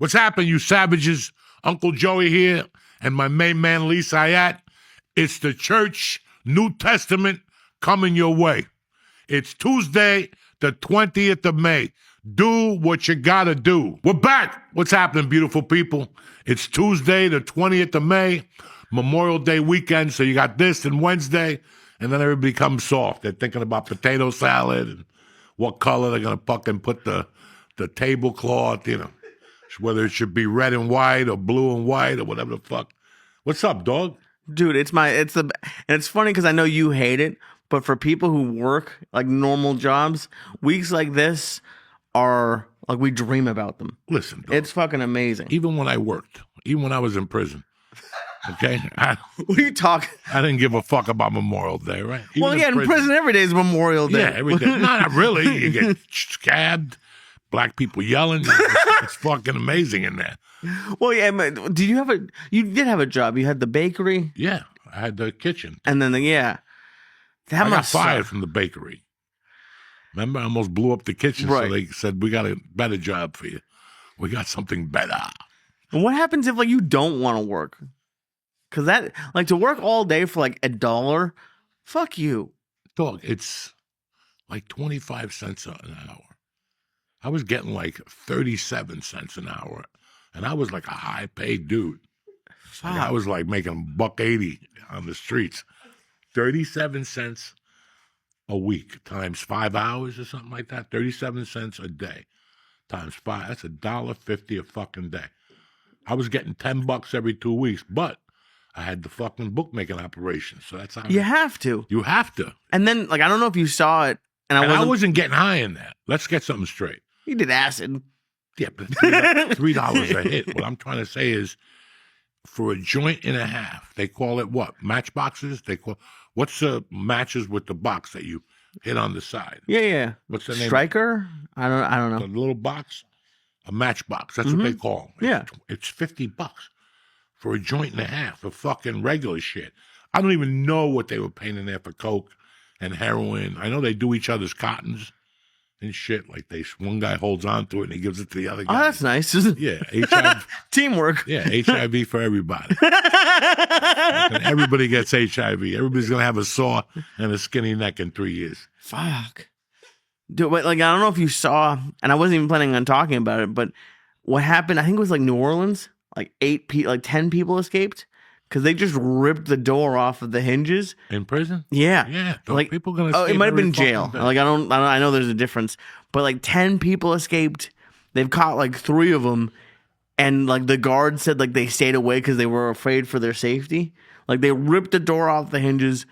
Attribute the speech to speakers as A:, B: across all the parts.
A: What's happening, you savages? Uncle Joey here and my main man, Lee Syatt. It's the church New Testament coming your way. It's Tuesday, the 20th of May. Do what you gotta do. We're back. What's happening, beautiful people? It's Tuesday, the 20th of May, Memorial Day weekend. So you got this and Wednesday, and then everybody comes soft. They're thinking about potato salad and what color they're gonna fucking put the tablecloth, you know, whether it should be red and white or blue and white or whatever the fuck. What's up, dog?
B: Dude, and it's funny because I know you hate it, but for people who work like normal jobs, weeks like this are like we dream about them.
A: Listen, dog,
B: it's fucking amazing.
A: Even when I worked, even when I was in prison, okay?
B: What are you talking?
A: I didn't give a fuck about Memorial Day, right? Even
B: Well, yeah, in prison every day is Memorial Day.
A: Yeah, every day. No, not really. You get scabbed, black people yelling. It's fucking amazing in there.
B: Well, yeah, but you did have a job. You had the bakery.
A: Yeah, I had the kitchen.
B: And then, that
A: I got fired from the bakery. Remember, I almost blew up the kitchen,
B: right.
A: So they said, we got a better job for you. We got something better.
B: And what happens if, like, you don't want to work? Because that, like, to work all day for, like, $1, fuck you.
A: Dog, it's like 25 cents an hour. I was getting like 37 cents an hour. And I was like a high-paid dude. Like I was like making $1.80 on the streets. 37 cents a week times 5 hours or something like that. 37 cents a day times 5. That's $1.50 a fucking day. I was getting $10 every 2 weeks, but I had the fucking bookmaking operation. So that's how
B: you have to.
A: You have to.
B: And then, like, I don't know if you saw it, and I
A: wasn't getting high in that. Let's get something straight.
B: You did acid.
A: Yeah, but $3 a hit. What I'm trying to say is, for a joint and a half, they call it what? Matchboxes? What's the matches with the box that you hit on the side?
B: Yeah.
A: What's the name?
B: Striker? I don't know.
A: The little box? A matchbox. That's what they call them. It's $50 for a joint and a half of fucking regular shit. I don't even know what they were paying in there for coke and heroin. I know they do each other's cottons and shit. Like one guy holds on to it and he gives it to the other guy.
B: Oh, that's nice.
A: Yeah, HIV.
B: Teamwork.
A: Yeah, HIV for everybody. And everybody gets HIV. Everybody's gonna have a sore and a skinny neck in 3 years.
B: Fuck. Dude, but like I don't know if you saw, and I wasn't even planning on talking about it, but what happened? I think it was like New Orleans. Like 10 people escaped because they just ripped the door off of the hinges
A: in prison.
B: Yeah.
A: Like people gonna.
B: Oh, it might have been jail. Like I know there's a difference, but like 10 people escaped. They've caught like 3 of them, and like the guard said like they stayed away because they were afraid for their safety. Like they ripped the door off the hinges,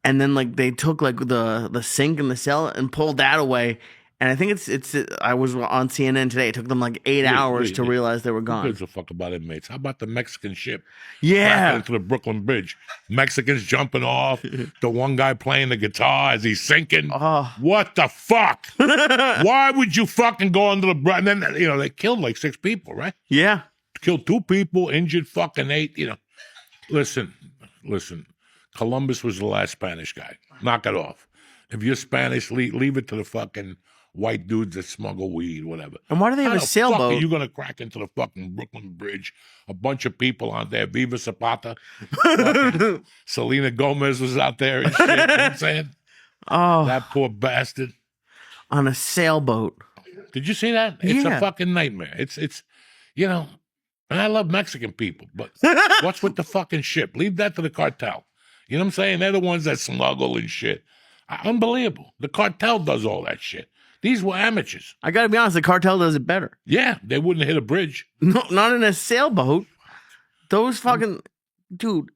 B: and then like they took like the sink in the cell and pulled that away. And I think it's. I was on CNN today. It took them like 8 hours to realize they were gone.
A: Who gives a fuck about inmates? How about the Mexican ship?
B: Yeah,
A: into the Brooklyn Bridge. Mexicans jumping off. The one guy playing the guitar as he's sinking.
B: Oh.
A: What the fuck? Why would you fucking go under the bridge? And then they killed like 6 people, right?
B: Yeah,
A: killed 2 people, injured fucking 8. Listen. Columbus was the last Spanish guy. Knock it off. If you're Spanish, leave it to the fucking white dudes that smuggle weed, whatever.
B: And why do they have a sailboat?
A: Fuck are you going to crack into the fucking Brooklyn Bridge? A bunch of people on there. Viva Zapata. Selena Gomez was out there and shit. You know what I'm saying?
B: Oh.
A: That poor bastard.
B: On a sailboat.
A: Did you see that? It's a fucking nightmare. It's and I love Mexican people, but what's with the fucking ship? Leave that to the cartel. You know what I'm saying? They're the ones that smuggle and shit. Unbelievable. The cartel does all that shit. These were amateurs.
B: I gotta be honest, the cartel does it better.
A: Yeah, they wouldn't hit a bridge.
B: No, not in a sailboat. Those fucking dude.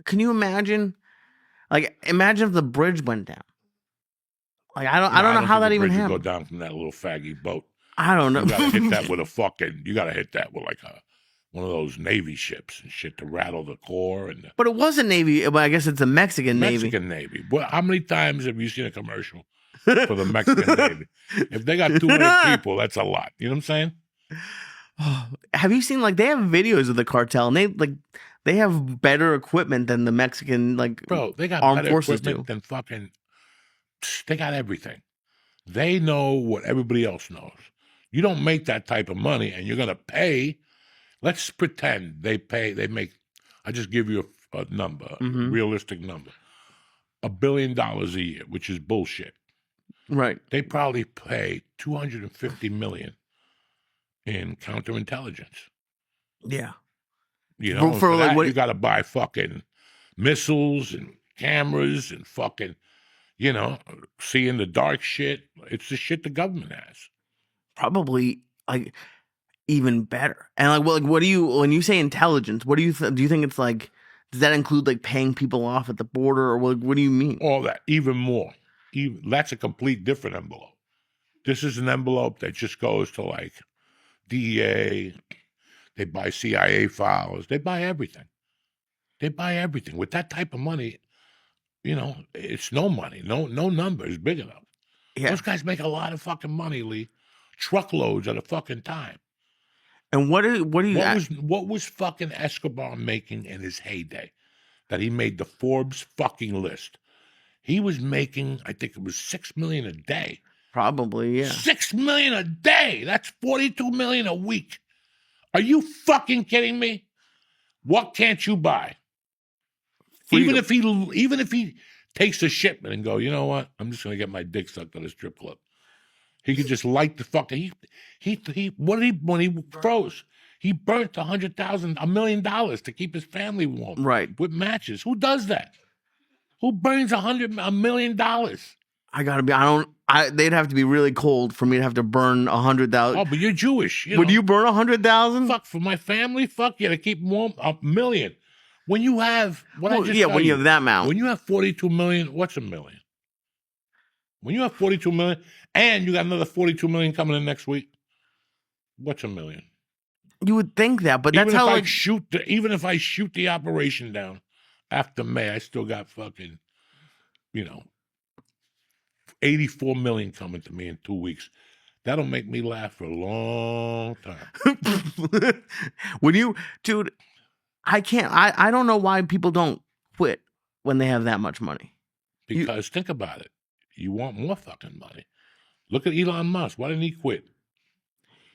B: Can you imagine? Like, imagine if the bridge went down. Like, I don't know how that even happened.
A: Go down from that little faggy boat.
B: I don't know.
A: You gotta hit that with a fucking. You gotta hit that with like one of those Navy ships and shit to rattle the core
B: But it wasn't Navy. But I guess it's a Mexican Navy.
A: Mexican Navy. Well, how many times have you seen a commercial for the Mexican Navy? If they got 200 people, that's a lot. You know what I'm saying?
B: Have you seen they have videos of the cartel and they have better equipment than the Mexican
A: bro, they got
B: armed
A: better
B: forces
A: equipment
B: do.
A: Than fucking. They got everything. They know what everybody else knows. You don't make that type of money, and you're going to pay. Let's pretend they make, I just give you a number, a realistic number, $1 billion a year, which is bullshit.
B: Right.
A: They probably pay $250 million in counterintelligence.
B: Yeah.
A: You know,
B: For like
A: that,
B: what?
A: you got to buy fucking missiles and cameras and fucking, you know, seeing the dark shit. It's the shit the government has.
B: Probably like even better. And like, what do you, when you say intelligence? What do you do? You think it's like? Does that include like paying people off at the border, or what do you mean?
A: All that, even more. That's a complete different envelope. This is an envelope that just goes to like DEA. They buy CIA files. They buy everything. They buy everything. With that type of money, you know, it's no money. No number is big enough.
B: Yeah.
A: Those guys make a lot of fucking money, Lee. Truckloads at a fucking time.
B: And what do you?
A: What was fucking Escobar making in his heyday that he made the Forbes fucking list? He was making, I think it was $6 million a day.
B: Probably, yeah.
A: $6 million a day. That's $42 million a week. Are you fucking kidding me? What can't you buy?
B: Freedom.
A: Even if he takes a shipment and go, you know what? I'm just gonna get my dick sucked at a strip club. He could just light the fucking. When he froze, he burnt $100,000, $1 million to keep his family warm.
B: Right.
A: With matches. Who does that? Who burns $1 million?
B: I gotta be. They'd have to be really cold for me to have to burn 100,000.
A: Oh, but you're Jewish.
B: Would you burn 100,000?
A: Fuck, for my family? Fuck yeah, to keep them warm. $1 million. When you have
B: when you have that amount.
A: When you have 42 million, what's $1 million? When you have 42 million, and you got another 42 million coming in next week, what's $1 million?
B: You would think that, but that's how like
A: even if I shoot the operation down after May, I still got fucking, you know, 84 million coming to me in 2 weeks. That'll make me laugh for a long time.
B: Dude, I can't. I don't know why people don't quit when they have that much money.
A: Because think about it. You want more fucking money. Look at Elon Musk. Why didn't he quit?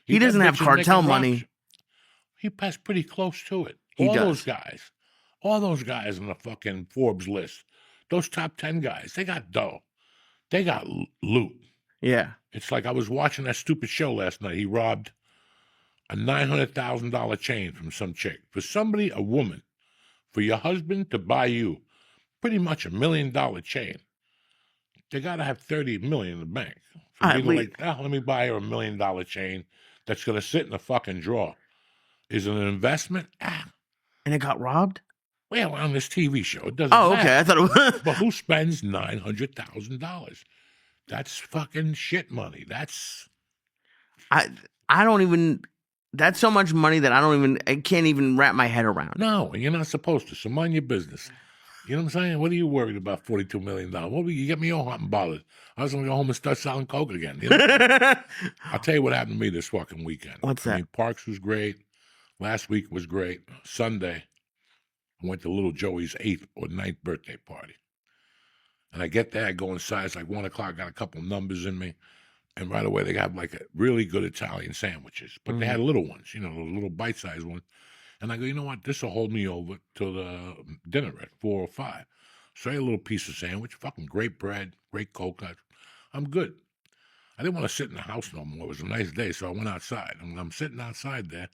B: He doesn't have cartel money.
A: He passed pretty close to it.
B: He
A: does.
B: does.
A: All those guys on the fucking Forbes list, those top 10 guys, they got dough. They got loot.
B: Yeah.
A: It's like I was watching that stupid show last night. He robbed a $900,000 chain from some chick. For somebody, a woman, for your husband to buy you pretty much $1 million chain, they got to have 30 million in the bank. For me to like, let me buy her $1 million chain that's going to sit in a fucking drawer. Is it an investment?
B: And it got robbed?
A: Well, on this TV show, it doesn't
B: matter.
A: Okay.
B: I thought it was.
A: But who spends $900,000? That's fucking shit money.
B: I don't even. That's so much money that I can't even wrap my head around.
A: No, and you're not supposed to. So mind your business. You know what I'm saying? What are you worried about $42 million? What you get me all hot and bothered? I was going to go home and start selling coke again. You know? I'll tell you what happened to me this fucking weekend.
B: What's that?
A: I mean, Parks was great. Last week was great. Sunday, I went to little Joey's 8th or 9th birthday party. And I get there, I go inside, it's like 1 o'clock, got a couple numbers in me. And right away, they got like a really good Italian sandwiches. But they had little ones, you know, little bite-sized ones. And I go, you know what? This will hold me over till the dinner at 4 or 5. So I ate a little piece of sandwich, fucking great bread, great coconut. I'm good. I didn't want to sit in the house no more. It was a nice day, so I went outside. And when I'm sitting outside there,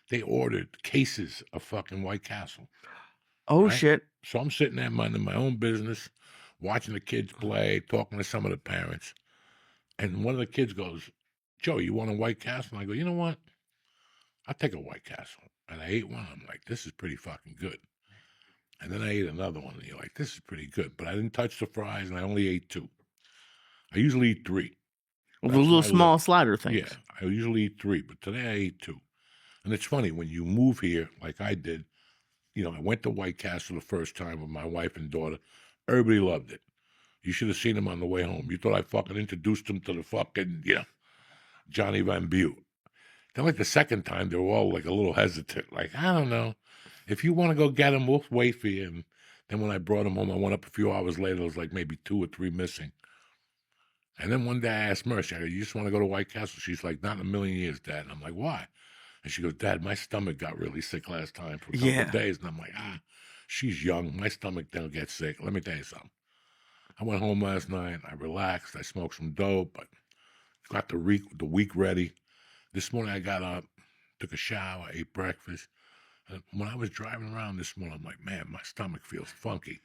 A: they ordered cases of fucking White Castle.
B: Oh, right? Shit.
A: So I'm sitting there minding my own business, watching the kids play, talking to some of the parents. And one of the kids goes, Joe, you want a White Castle? And I go, you know what? I'll take a White Castle. And I ate one. I'm like, this is pretty fucking good. And then I ate another one. And you're like, this is pretty good. But I didn't touch the fries, and I only ate 2. I usually eat 3.
B: Well, those little small slider things.
A: Yeah, I usually eat 3. But today I ate 2. And it's funny, when you move here, like I did, you know, I went to White Castle the first time with my wife and daughter. Everybody loved it. You should have seen them on the way home. You thought I fucking introduced them to the fucking, you know, Johnny Van Butte. Then like the second time, they were all like a little hesitant. Like, I don't know. If you want to go get them, we'll wait for you. And then when I brought them home, I went up a few hours later. There was like maybe 2 or 3 missing. And then one day I asked Mercy, I go, you just want to go to White Castle? She's like, not in a million years, Dad. And I'm like, why? And she goes, Dad, my stomach got really sick last time for a couple of days. And I'm like, she's young. My stomach don't get sick. Let me tell you something. I went home last night. I relaxed. I smoked some dope. I got the week ready. This morning I got up, took a shower, ate breakfast. And when I was driving around this morning, I'm like, man, my stomach feels funky,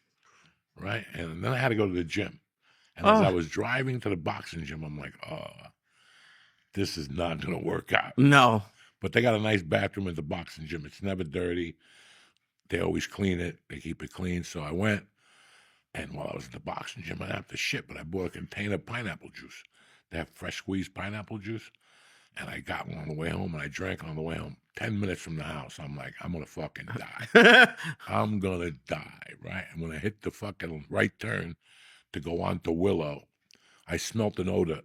A: right? And then I had to go to the gym. And as I was driving to the boxing gym, I'm like, this is not going to work out.
B: No.
A: But they got a nice bathroom at the boxing gym. It's never dirty. They always clean it. They keep it clean. So I went, and while I was at the boxing gym, I didn't have to shit, but I bought a container of pineapple juice. They have fresh squeezed pineapple juice. And I got one on the way home, and I drank on the way home. 10 minutes from the house, I'm like, I'm going to fucking die. I'm going to die, right? And when I hit the fucking right turn to go on to Willow, I smelt an odor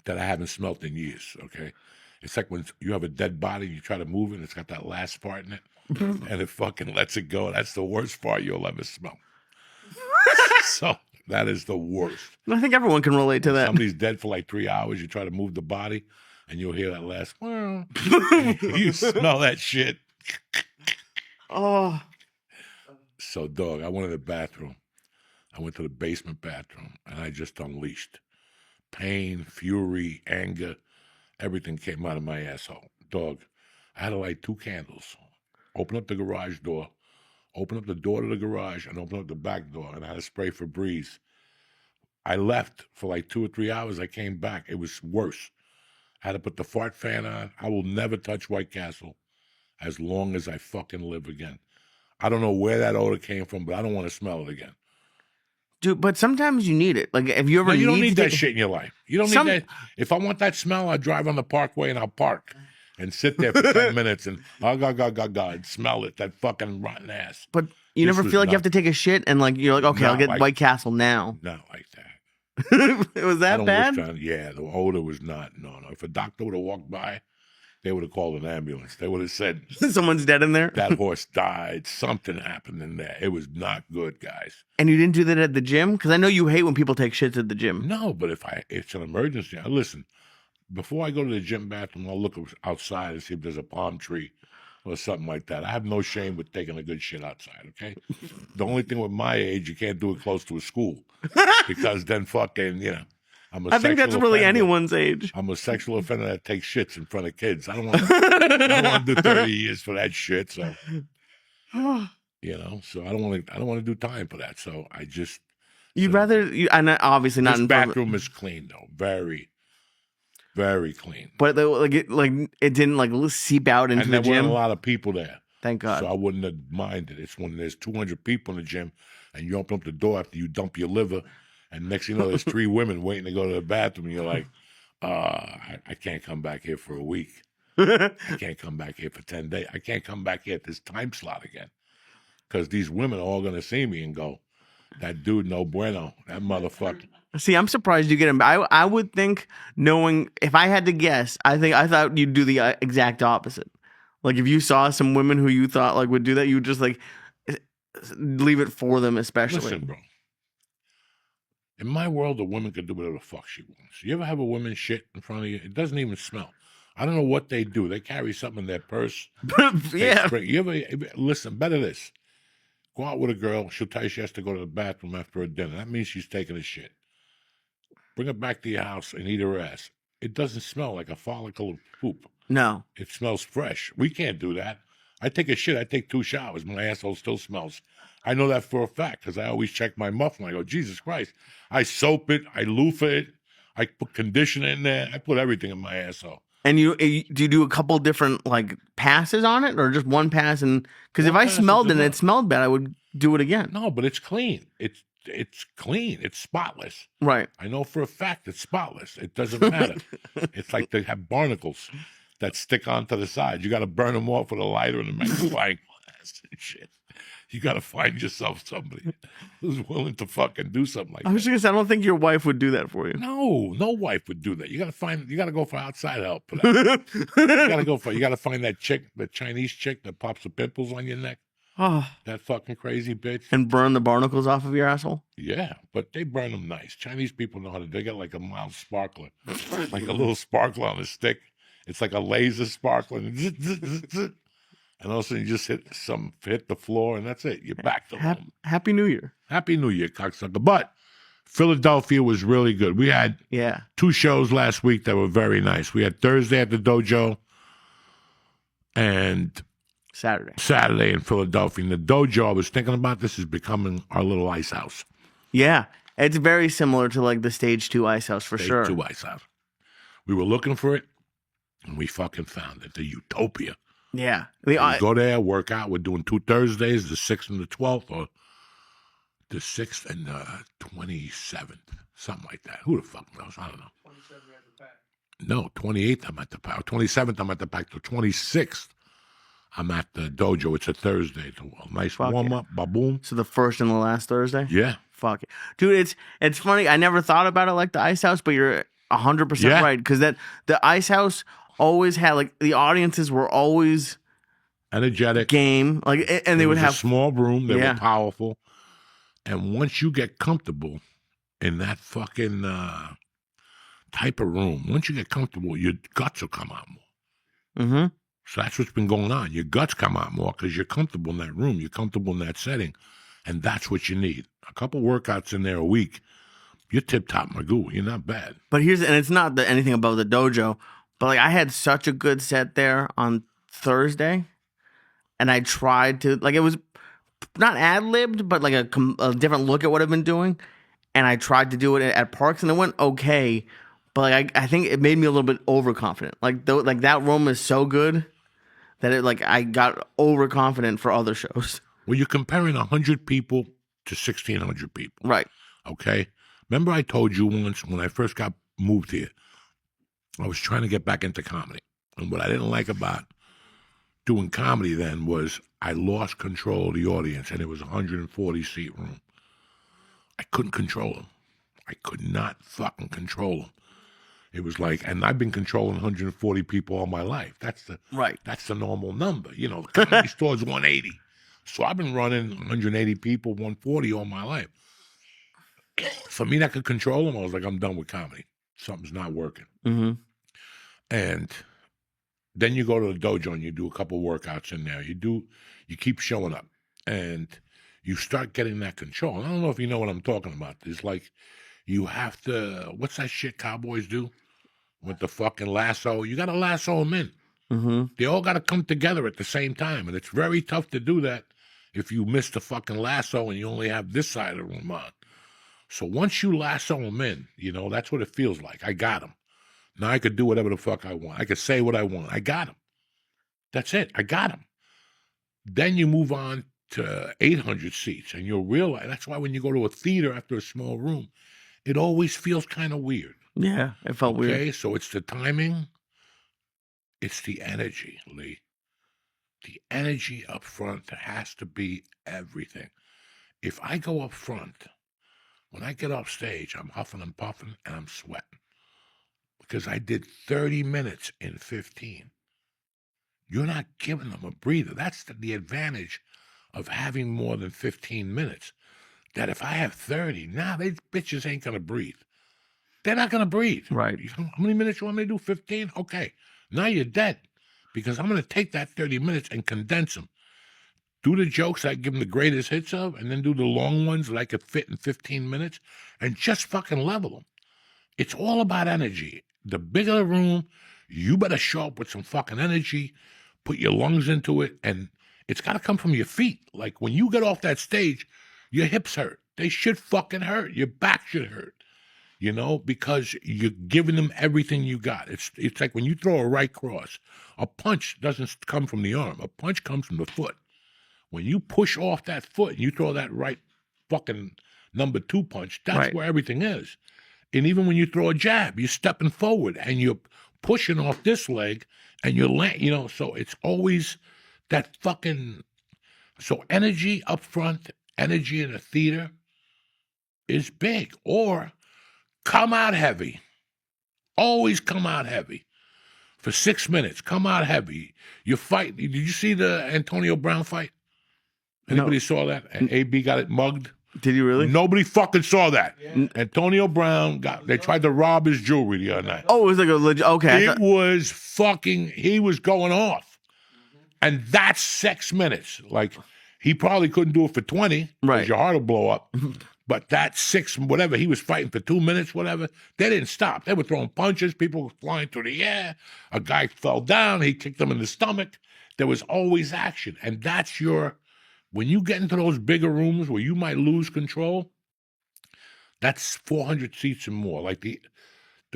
A: that I haven't smelt in years, okay? It's like when you have a dead body and you try to move it, and it's got that last part in it, and it fucking lets it go. That's the worst part you'll ever smell. So that is the worst.
B: I think everyone can relate to that.
A: Somebody's dead for like 3 hours. You try to move the body, and you'll hear that last, you smell that shit.
B: Oh.
A: So, dog, I went to the bathroom. I went to the basement bathroom, and I just unleashed pain, fury, anger. Everything came out of my asshole. Dog, I had to light 2 candles, open up the garage door, open up the door to the garage, and open up the back door, and I had to spray Febreze. I left for like 2 or 3 hours. I came back. It was worse. I had to put the fart fan on. I will never touch White Castle as long as I fucking live again. I don't know where that odor came from, but I don't want to smell it again.
B: Dude, but sometimes you need it. Like, if you ever
A: you don't need that shit in your life. You don't need that. If I want that smell, I drive on the parkway and I'll park and sit there for 10 minutes and and smell it, that fucking rotten ass.
B: But you never feel like you have to take a shit and like you're like, okay, I'll get White Castle now.
A: Not like that.
B: It was that bad?
A: Yeah, the odor was not. No. If a doctor would have walked by, they would have called an ambulance. They would have said,
B: someone's dead in there.
A: That horse died. Something happened in there. It was not good, guys.
B: And you didn't do that at the gym? Because I know you hate when people take shits at the gym.
A: No, but if it's an emergency, listen, before I go to the gym bathroom, I'll look outside and see if there's a palm tree or something like that. I have no shame with taking a good shit outside, okay? The only thing with my age, you can't do it close to a school because then fucking,
B: I think that's really anyone's age.
A: I'm a sexual offender that takes shits in front of kids. I don't want to do 30 years for that shit. So, so I don't want to do time for that. So I just.
B: You'd rather, and obviously not.
A: This bathroom is clean though, very, very clean.
B: But it didn't seep out into the gym.
A: And there weren't a lot of people there.
B: Thank God.
A: So I wouldn't have minded. It's when there's 200 people in the gym, and you open up the door after you dump your liver. And next thing you know, there's 3 women waiting to go to the bathroom. And you're like, I can't come back here for a week. I can't come back here for 10 days. I can't come back here at this time slot again. Because these women are all going to see me and go, that dude no bueno, that motherfucker.
B: See, I'm surprised you get him. I would think, knowing, if I had to guess, I thought you'd do the exact opposite. Like, if you saw some women who you thought would do that, you would just leave it for them, especially.
A: Listen, bro. In my world, a woman could do whatever the fuck she wants. You ever have a woman shit in front of you? It doesn't even smell. I don't know what they do. They carry something in their purse.
B: Yeah.
A: You ever listen? Better this. Go out with a girl. She'll tell you she has to go to the bathroom after her dinner. That means she's taking a shit. Bring her back to your house and eat her ass. It doesn't smell like a follicle of poop.
B: No.
A: It smells fresh. We can't do that. I take a shit. I take 2 showers. My asshole still smells. I know that for a fact because I always check my muffin. I go, Jesus Christ. I soap it. I loofah it. I put conditioner in there. I put everything in my asshole.
B: And do you do a couple different passes on it, or just one pass? And because if I smelled it and it smelled bad, I would do it again.
A: No, but it's clean. It's clean. It's spotless.
B: Right.
A: I know for a fact it's spotless. It doesn't matter. It's like they have barnacles that stick onto the sides. You got to burn them off with a lighter and a magnifying glass and shit. You got to find yourself somebody who's willing to fucking do something like that.
B: I was just gonna say, I don't think your wife would do that for you.
A: No wife would do that. You got to go for outside help for that. You got to find that chick, the Chinese chick that pops the pimples on your neck.
B: Oh,
A: That fucking crazy bitch.
B: and burn the barnacles off of your asshole.
A: Yeah, but they burn them nice. Chinese people know how to. They got like a mild sparkler, like a little sparkler on a stick. It's like a laser sparkler, and all of a sudden you just hit the floor, and that's it. You're back to home.
B: Happy New Year.
A: Happy New Year, cocksucker. But Philadelphia was really good. We had 2 shows last week that were very nice. We had Thursday at the Dojo and Saturday in Philadelphia. And the Dojo, I was thinking about this, is becoming our little ice house.
B: Yeah. It's very similar to like the Stage 2 ice house for sure.
A: Stage 2 ice house. We were looking for it, and we fucking found it. The Utopia.
B: Yeah.
A: We go there, work out. We're doing 2 Thursdays, the 6th and the 12th, or the 6th and the 27th, something like that. Who the fuck knows? I don't know. 27th at the pack. No, 28th I'm at the pack. 27th I'm at the pack. The 26th I'm at the Dojo. It's a Thursday. A nice warm up. Ba-boom.
B: So the first and the last Thursday?
A: Yeah.
B: Fuck it. Dude, it's funny. I never thought about it like the ice house, but you're 100% right. Because the ice house always had, like, the audiences were always
A: energetic.
B: Game. Like, and they would have
A: a small room. They were powerful. And once you get comfortable in that fucking type of room, once you get comfortable, your guts will come out more.
B: Mm-hmm.
A: So that's what's been going on. Your guts come out more because you're comfortable in that room. You're comfortable in that setting. And that's what you need. A couple workouts in there a week, you're tip-top Magoo. You're not bad.
B: But and it's not anything about the Dojo, but like I had such a good set there on Thursday, and I tried to, like, it was not ad-libbed, but like a different look at what I've been doing. And I tried to do it at Parks, and it went okay. But like I think it made me a little bit overconfident. Like that room is so good that I got overconfident for other shows.
A: Well, you're comparing 100 people to 1,600 people.
B: Right.
A: Okay? Remember I told you once when I first got moved here, I was trying to get back into comedy. And what I didn't like about doing comedy then was I lost control of the audience, and it was a 140-seat room. I couldn't control them. I could not fucking control them. It was like, and I've been controlling 140 people all my life. That's the normal number. You know, the comedy store's 180. So I've been running 180 people, 140 all my life. For me, that could control them. I was like, I'm done with comedy. Something's not working.
B: Mm-hmm.
A: And then you go to the Dojo and you do a couple workouts in there. You keep showing up, and you start getting that control. I don't know if you know what I'm talking about. It's like you have to, what's that shit cowboys do with the fucking lasso? You got to lasso them in.
B: Mm-hmm.
A: They all got to come together at the same time, and it's very tough to do that if you miss the fucking lasso and you only have this side of the room on. So once you lasso them in, you know, that's what it feels like. I got them. Now I could do whatever the fuck I want. I could say what I want. I got them. That's it. I got them. Then you move on to 800 seats, and you'll realize that's why when you go to a theater after a small room, it always feels kind of weird.
B: Yeah, it felt weird.
A: Okay, so it's the timing, it's the energy, Lee. The energy up front has to be everything. If I go up front, when I get off stage, I'm huffing and puffing and I'm sweating because I did 30 minutes in 15. You're not giving them a breather. That's the advantage of having more than 15 minutes. That if I have 30, these bitches ain't going to breathe. They're not going to breathe.
B: Right.
A: How many minutes you want me to do? 15? Okay. Now you're dead because I'm going to take that 30 minutes and condense them. Do the jokes I give them the greatest hits of, and then do the long ones that I could fit in 15 minutes, and just fucking level them. It's all about energy. The bigger the room, you better show up with some fucking energy, put your lungs into it, and it's got to come from your feet. Like when you get off that stage, your hips hurt. They should fucking hurt. Your back should hurt. You know, because you're giving them everything you got. It's like when you throw a right cross, a punch doesn't come from the arm. A punch comes from the foot. When you push off that foot and you throw that right fucking number 2 punch, that's where everything is. And even when you throw a jab, you're stepping forward and you're pushing off this leg and you're so it's always that fucking, so energy up front, energy in a theater is big. Or come out heavy. Always come out heavy. For 6 minutes, come out heavy. You fight. Did you see the Antonio Brown fight? Anybody saw that? And AB got it mugged.
B: Did you really?
A: Nobody fucking saw that. Antonio Brown they tried to rob his jewelry the other night.
B: Oh, it was like a legit. Okay.
A: It was fucking, he was going off. And that's 6 minutes. Like, he probably couldn't do it for 20.
B: Right.
A: Because your heart will blow up. But that 6, whatever, he was fighting for 2 minutes, whatever. They didn't stop. They were throwing punches. People were flying through the air. A guy fell down. He kicked him in the stomach. There was always action. And that's when you get into those bigger rooms where you might lose control, that's 400 seats and more. Like the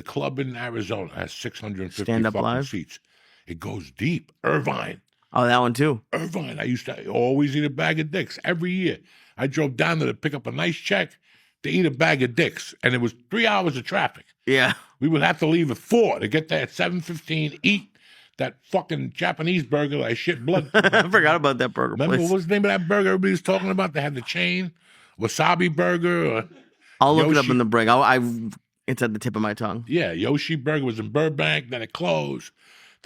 A: club in Arizona has 650
B: Stand-up
A: fucking
B: live?
A: seats. It goes deep. Irvine.
B: Oh, that one too.
A: Irvine. I used to always eat a bag of dicks every year. I drove down there to pick up a nice check to eat a bag of dicks. And it was 3 hours of traffic.
B: Yeah.
A: We would have to leave at 4 to get there at 7:15, eat that fucking Japanese burger that I shit blood.
B: I forgot about that burger
A: Remember,
B: place.
A: what was the name of that burger everybody was talking about? They had the chain, wasabi burger. Or
B: I'll look it up
A: Yoshi.
B: in the break. It's at the tip of my tongue.
A: Yeah, Yoshi Burger was in Burbank. Then it closed.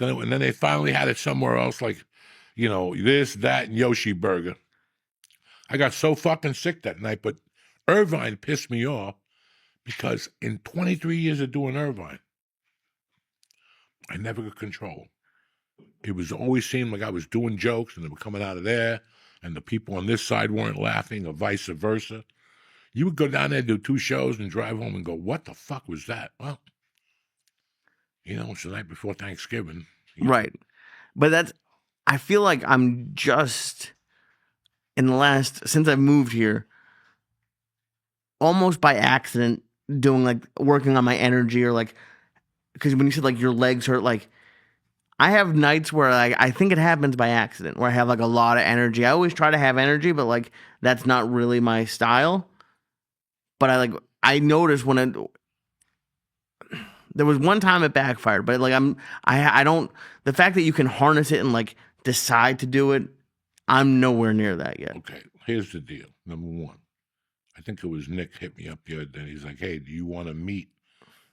A: And then they finally had it somewhere else, like, this, that, and Yoshi Burger. I got so fucking sick that night, but Irvine pissed me off because in 23 years of doing Irvine, I never could control. It was always seemed like I was doing jokes and they were coming out of there and the people on this side weren't laughing or vice versa. You would go down there, do 2 shows and drive home and go, what the fuck was that? Well, it's the night before Thanksgiving.
B: Right. But I feel like I'm just, since I've moved here, almost by accident, working on my energy or because when you said your legs hurt, I have nights where I think it happens by accident, where I have a lot of energy. I always try to have energy, but that's not really my style. But I noticed there was one time it backfired, but I don't, the fact that you can harness it and decide to do it, I'm nowhere near that yet.
A: Okay, here's the deal. Number one, I think it was Nick hit me up the other day. He's like, hey, do you want to meet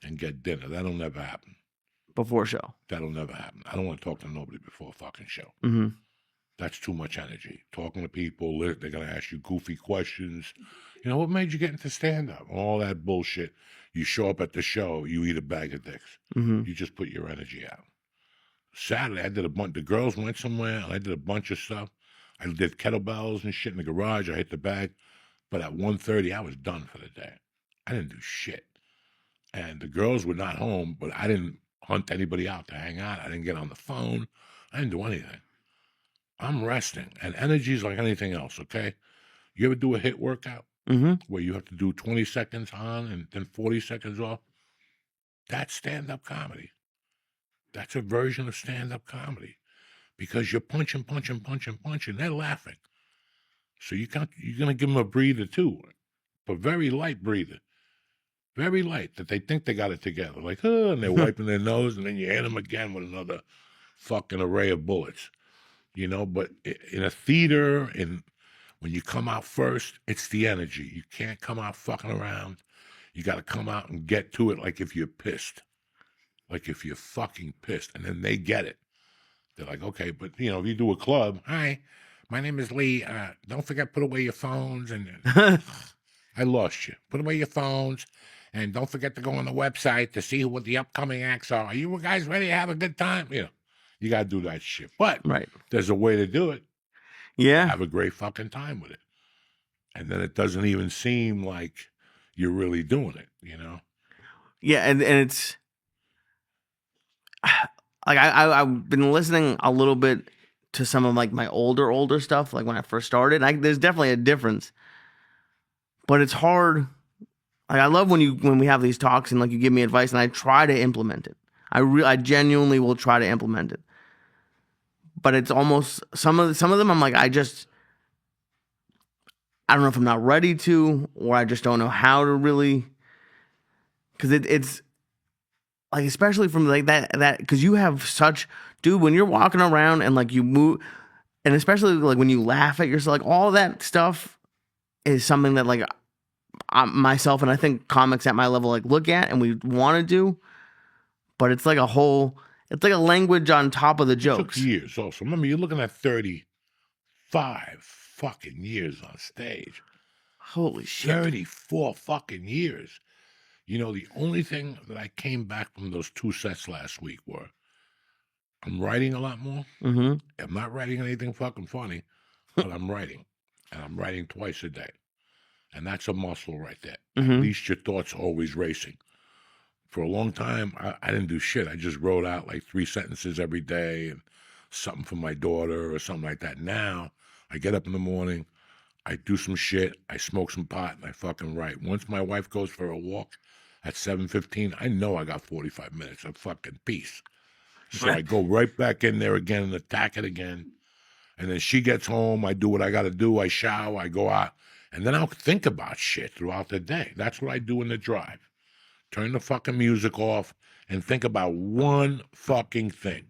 A: and get dinner? That'll never happen.
B: Before show.
A: That'll never happen. I don't want to talk to nobody before a fucking show.
B: Mm-hmm.
A: That's too much energy. Talking to people, they're going to ask you goofy questions. What made you get into stand-up? All that bullshit. You show up at the show, you eat a bag of dicks.
B: Mm-hmm.
A: You just put your energy out. Saturday, I did the girls went somewhere, and I did a bunch of stuff. I did kettlebells and shit in the garage. I hit the bag. But at 1:30, I was done for the day. I didn't do shit. And the girls were not home, but I didn't hunt anybody out to hang out. I didn't get on the phone. I didn't do anything. I'm resting. And energy is like anything else, okay? You ever do a HIIT workout where you have to do 20 seconds on and then 40 seconds off? That's stand-up comedy. That's a version of stand-up comedy because you're punching. They're laughing. So you're going to give them a breather too, but very light breather. Very light, that they think they got it together. And they're wiping their nose, and then you hit them again with another fucking array of bullets. But in a theater, when you come out first, it's the energy. You can't come out fucking around. You got to come out and get to it like if you're pissed. Like if you're fucking pissed. And then they get it. They're like, okay, but, if you do a club, hi, my name is Lee. Don't forget, put away your phones. And I lost you. Put away your phones. And don't forget to go on the website to see what the upcoming acts are. Are you guys ready to have a good time? You got to do that shit. But there's a way to do it.
B: Yeah.
A: Have a great fucking time with it. And then it doesn't even seem like you're really doing it,
B: Yeah, and it's I've been listening a little bit to some of my older stuff, when I first started. There's definitely a difference. But it's hard. I love when we have these talks and you give me advice and I try to implement it. I genuinely will try to implement it. But it's almost some of them I'm I don't know if I'm not ready to, or I just don't know how to really, because it's especially from that because you have such, dude, when you're walking around and you move, and especially when you laugh at yourself, all that stuff is something that myself and I think comics at my level look at and we want to do, but it's it's like a language on top of the jokes.
A: It took years also. Remember, you're looking at 30 35 fucking years on stage.
B: Holy shit.
A: 34 fucking years. You know, the only thing that I came back from those 2 sets last week were I'm writing a lot more.
B: Mm-hmm.
A: I'm not writing anything fucking funny, but I'm writing. And I'm writing twice a day. And that's a muscle right there. At least your thoughts are always racing. For a long time, I didn't do shit. I just wrote out like 3 sentences every day and something for my daughter or something like that. Now, I get up in the morning, I do some shit, I smoke some pot, and I fucking write. Once my wife goes for a walk at 7:15, I know I got 45 minutes of fucking peace. So I go right back in there again and attack it again. And then she gets home, I do what I got to do, I shower, I go out, and then I'll think about shit throughout the day. That's what I do in the drive. Turn the fucking music off and think about one fucking thing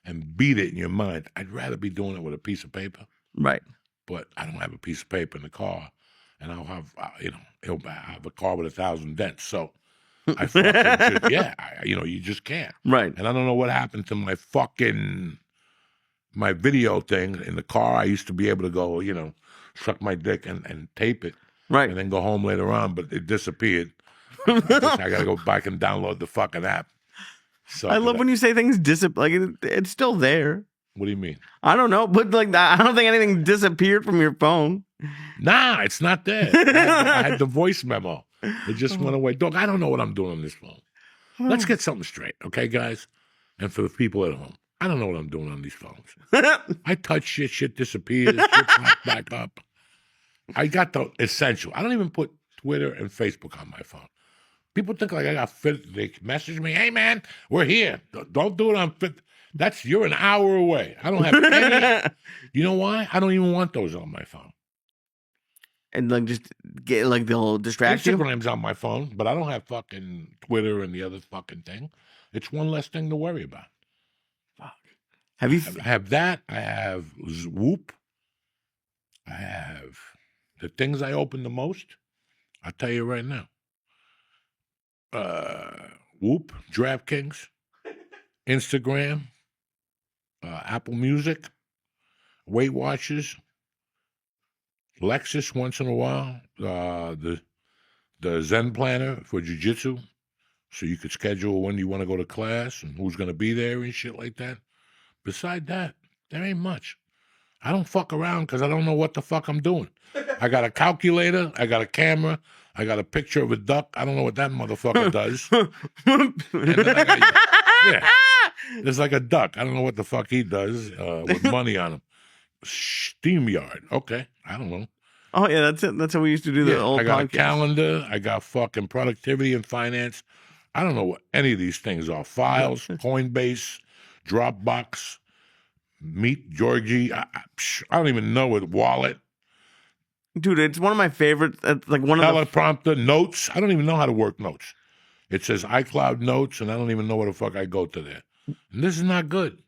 A: and beat it in your mind. I'd rather be doing it with a piece of paper.
B: Right.
A: But I don't have a piece of paper in the car, and I'll have, I have a car with 1,000 dents. So I fucking just, you just can't.
B: Right.
A: And I don't know what happened to my video thing in the car. I used to be able to go, suck my dick and tape it.
B: Right.
A: And then go home later on, but it disappeared. I got to go back and download the fucking app. So
B: I love when you say things it's still there.
A: What do you mean?
B: I don't know, but I don't think anything disappeared from your phone.
A: Nah, it's not there. I had the voice memo. It just went away. Dog, I don't know what I'm doing on this phone. Let's get something straight, okay, guys? And for the people at home, I don't know what I'm doing on these phones. I touch shit disappears, shit pops back up. I got the essential. I don't even put Twitter and Facebook on my phone. People think like I got fit. They message me, hey, man, we're here. Don't do it on fit. You're an hour away. I don't have any. You know why? I don't even want those on my phone.
B: And just get they'll distract you?
A: Instagram's on my phone, but I don't have fucking Twitter and the other fucking thing. It's one less thing to worry about.
B: Fuck. Have you?
A: I have that. I have Whoop. I have the things I open the most. I'll tell you right now. Whoop, DraftKings, Instagram, Apple Music, Weight Watchers, Lexus once in a while, the Zen Planner for jiu-jitsu, so you could schedule when you want to go to class and who's going to be there and shit like that. Beside that, there ain't much. I don't fuck around because I don't know what the fuck I'm doing. I got a calculator, I got a camera, I got a picture of a duck. I don't know what that motherfucker does. And then I got, there's like a duck. I don't know what the fuck he does with money on him. SteamYard. Okay, I don't know.
B: Oh yeah, that's it. That's how we used to do the old.
A: I got
B: podcast.
A: a calendar. I got fucking productivity and finance. I don't know what any of these things are. Files, Coinbase, Dropbox, Meet Georgie. I don't even know it. Wallet.
B: Dude, it's one of my favorites. Like one of
A: teleprompter, notes. I don't even know how to work notes. It says iCloud Notes, and I don't even know where the fuck I go to there. And this is not good.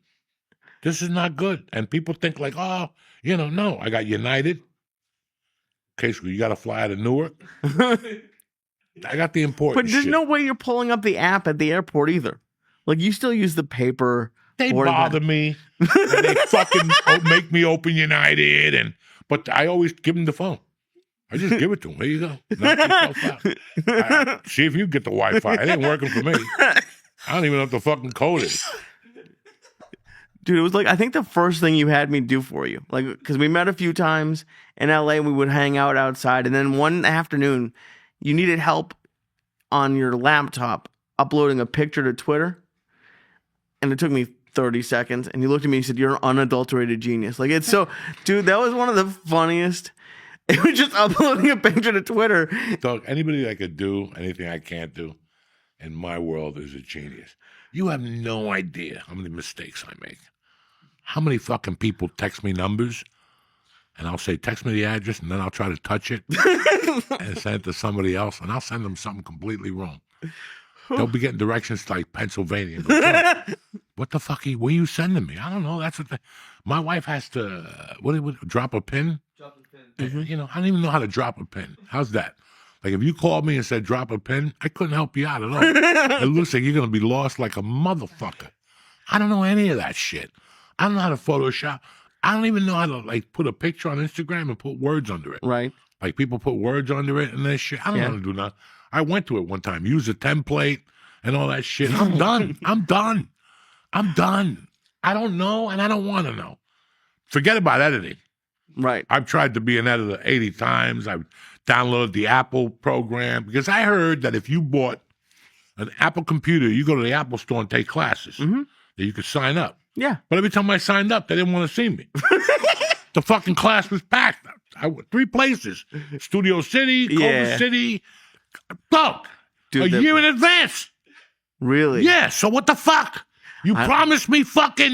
A: This is not good. And people think like, no. I got United. Okay, so you got to fly out of Newark. I got the important
B: But there's
A: shit.
B: no way you're pulling up the app at the airport either. Like, you still use the paper.
A: They bother me. And they fucking make me open United. But I always give them the phone. I just give it to them. There you go. Knock yourself out. See if you get the Wi-Fi. It ain't working for me. I don't even know what the fucking code is.
B: Dude, it was I think the first thing you had me do for you. Because we met a few times in LA and we would hang out outside. And then one afternoon, you needed help on your laptop uploading a picture to Twitter. And it took me 30 seconds. And you looked at me and said, you're an unadulterated genius. It's so, dude, that was one of the funniest. It was just uploading a picture to Twitter.
A: Dog, anybody that could do anything I can't do in my world is a genius. You have no idea how many mistakes I make. How many fucking people text me numbers, and I'll say, text me the address, and then I'll try to touch it and send it to somebody else, and I'll send them something completely wrong. They'll be getting directions to Pennsylvania. What the fuck? Where you sending me? I don't know. That's what my wife has to. Drop a pin? Drop a pin. Mm-hmm. I don't even know how to drop a pin. How's that? If you called me and said drop a pin, I couldn't help you out at all. It looks like you're gonna be lost like a motherfucker. I don't know any of that shit. I don't know how to Photoshop. I don't even know how to like put a picture on Instagram and put words under it.
B: Right.
A: Like people put words under it and that shit. I don't know how to do nothing. I went to it one time, use a template and all that shit. I'm done. I'm done. I'm done. I don't know and I don't want to know. Forget about editing.
B: Right.
A: I've tried to be an editor 80 times. I've downloaded the Apple program because I heard that if you bought an Apple computer, you go to the Apple store and take classes. That you could sign up.
B: Yeah.
A: But every time I signed up, they didn't want to see me. The fucking class was packed. I went 3 places. Studio City, Culver City. Go.
B: Dude,
A: a year in advance.
B: Really?
A: Yeah, so what the fuck? You promised me fucking,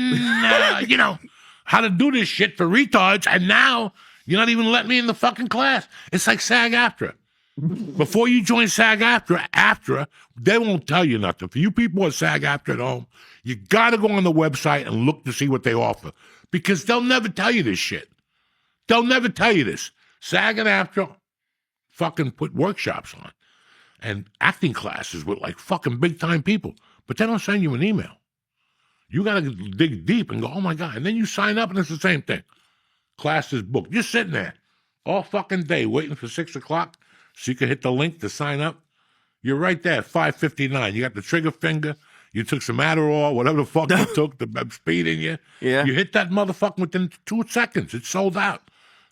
A: you know, how to do this shit for retards, and now you're not even letting me in the fucking class. It's like SAG-AFTRA. Before you join SAG-AFTRA, they won't tell you nothing. For you people at SAG-AFTRA at home, you got to go on the website and look to see what they offer because they'll never tell you this shit. They'll never tell you this. SAG and AFTRA fucking put workshops on and acting classes with like fucking big-time people, but they don't send you an email. You got to dig deep and go, oh, my God. And then you sign up, and it's the same thing. Class is booked. You're sitting there all fucking day waiting for 6 o'clock so you can hit the link to sign up. You're right there at 5:59. You got the trigger finger. You took some Adderall, whatever the fuck you took, the speed in you.
B: Yeah.
A: You hit that motherfucker within 2 seconds. It's sold out.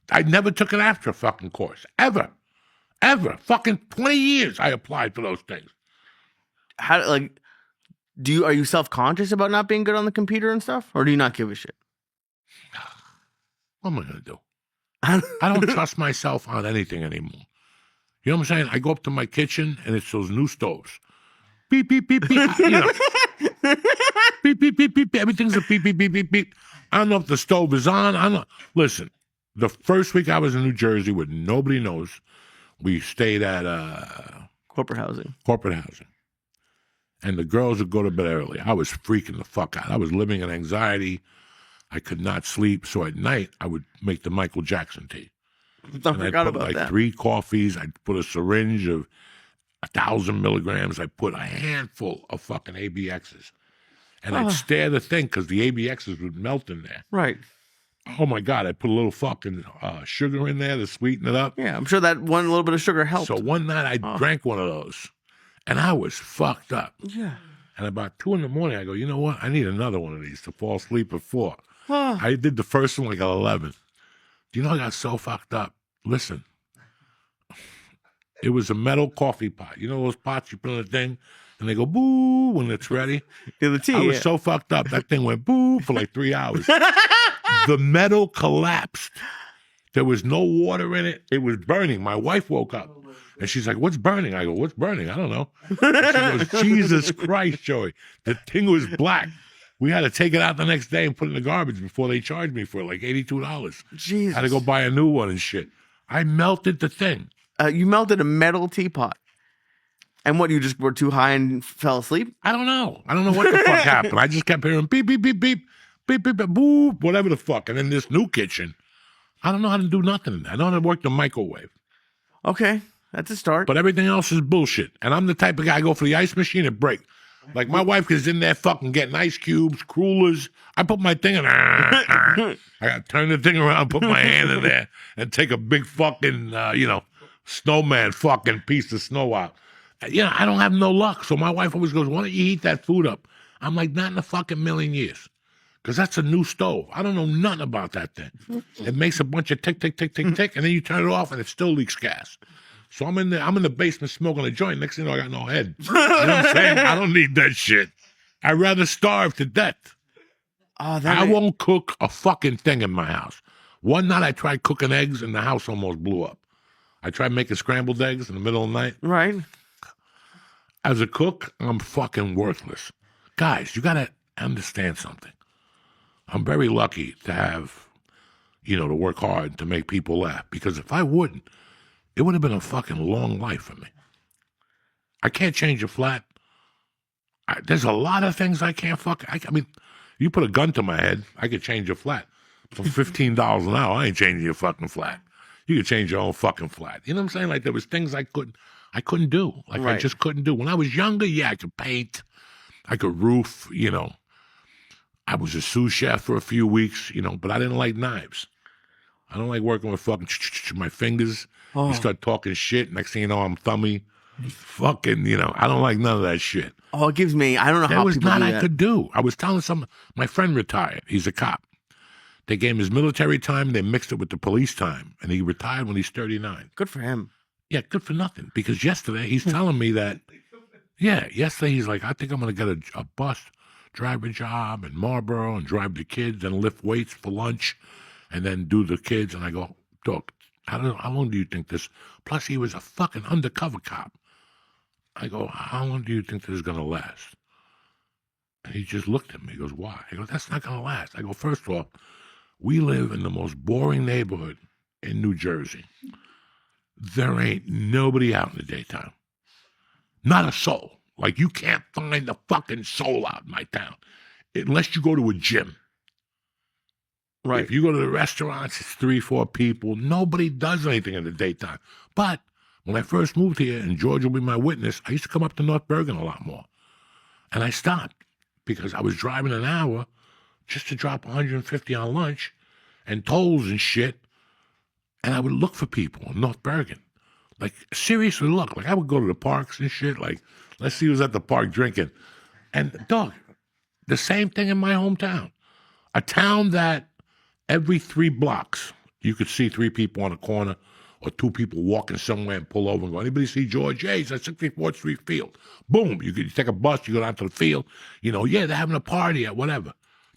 A: I never took an AFTRA fucking course. Ever. Ever. Fucking 20 years I applied for those things.
B: How, like, are you self-conscious about not being good on the computer and stuff? Or do you not give a shit?
A: What am I going to do? I don't trust myself on anything anymore. You know what I'm saying? I go up to my kitchen and it's those new stoves. Beep, beep, beep, beep. You know. Beep, beep, beep, beep. Everything's a beep, beep, beep, beep, beep. I don't know if the stove is on. I don't know. Listen, the first week I was in New Jersey where nobody knows, we stayed at
B: Corporate housing.
A: And the girls would go to bed early. I was freaking the fuck out. I was living in anxiety. I could not sleep. So at night, I would make the Michael Jackson tea.
B: I forgot about
A: like
B: that.
A: 3 coffees. I'd put a syringe of 1,000 milligrams. I put a handful of fucking ABXs. And I'd stare the thing because the ABXs would melt in there.
B: Right.
A: Oh, my God. I put a little fucking sugar in there to sweeten it up.
B: Yeah, I'm sure that one little bit of sugar helped.
A: So one night I drank one of those. And I was fucked up.
B: Yeah.
A: And about 2 a.m, I go, you know what? I need another one of these to fall asleep at 4.
B: Oh.
A: I did the first one like at 11. Do you know I got so fucked up? Listen. It was a metal coffee pot. You know those pots you put in the thing? And they go boo when it's ready?
B: Yeah, the tea.
A: I was so fucked up. That thing went boo for like 3 hours. The metal collapsed. There was no water in it. It was burning. My wife woke up. And she's like, what's burning? I go, what's burning? I don't know. And she goes, Jesus Christ, Joey. The thing was black. We had to take it out the next day and put it in the garbage before they charged me for like $82.
B: Jesus.
A: I had to go buy a new one and shit. I melted the thing.
B: You melted a metal teapot. And what, you just were too high and fell asleep?
A: I don't know. I don't know what the fuck happened. I just kept hearing beep, beep, beep, beep, beep, beep, beep, boop, whatever the fuck. And in this new kitchen, I don't know how to do nothing in there. I know how to work the microwave.
B: Okay. That's a start.
A: But everything else is bullshit. And I'm the type of guy, I go for the ice machine and break. Like my wife is in there fucking getting ice cubes, crullers. I put my thing in I got to turn the thing around, put my hand in there, and take a big fucking, snowman fucking piece of snow out. I don't have no luck. So my wife always goes, why don't you heat that food up? I'm like, not in a fucking million years. Because that's a new stove. I don't know nothing about that thing. It makes a bunch of tick, tick, tick, tick, tick, and then you turn it off and it still leaks gas. So I'm in the basement smoking a joint. Next thing you know, I got no head. You know what I'm saying? I don't need that shit. I'd rather starve to death. I won't cook a fucking thing in my house. One night I tried cooking eggs and the house almost blew up. I tried making scrambled eggs in the middle of the night.
B: Right.
A: As a cook, I'm fucking worthless. Guys, you got to understand something. I'm very lucky to have, to work hard to make people laugh. Because if I wouldn't, it would have been a fucking long life for me. I can't change a flat. There's a lot of things I can't I mean, you put a gun to my head, I could change your flat. For $15 an hour, I ain't changing your fucking flat. You could change your own fucking flat. You know what I'm saying? Like there was things I couldn't do. Like
B: Right.
A: I just couldn't do. When I was younger, yeah, I could paint. I could roof, I was a sous chef for a few weeks, but I didn't like knives. I don't like working with fucking my fingers. You start talking shit. Next thing you know, I'm thummy. Fucking, I don't like none of that shit.
B: Oh, it gives me, I don't know
A: There
B: how
A: was
B: people
A: not
B: do
A: I
B: that.
A: could do. I was telling my friend retired. He's a cop. They gave him his military time. They mixed it with the police time. And he retired when he's 39.
B: Good for him.
A: Yeah, good for nothing. Because yesterday, he's telling me that, yesterday he's like, I think I'm going to get a bus driver job in Marlboro and drive the kids and lift weights for lunch and then do the kids. And I go, dog, how long do you think this? Plus, he was a fucking undercover cop. I go, how long do you think this is going to last? And he just looked at me. He goes, why? I go, that's not going to last. I go, first off, we live in the most boring neighborhood in New Jersey. There ain't nobody out in the daytime. Not a soul. Like, you can't find a fucking soul out in my town unless you go to a gym.
B: Right.
A: If you go to the restaurants, it's 3-4 people. Nobody does anything in the daytime. But when I first moved here, and George will be my witness, I used to come up to North Bergen a lot more. And I stopped because I was driving an hour just to drop 150 on lunch and tolls and shit. And I would look for people in North Bergen. Like, seriously look. Like, I would go to the parks and shit. Like, let's see who's at the park drinking. And, dog, the same thing in my hometown. A town that every 3 blocks, you could see 3 people on a corner or 2 people walking somewhere and pull over and go, anybody see George? Yeah, he's at 64th Street Field. Boom. You take a bus, you go down to the field. They're having a party at whatever.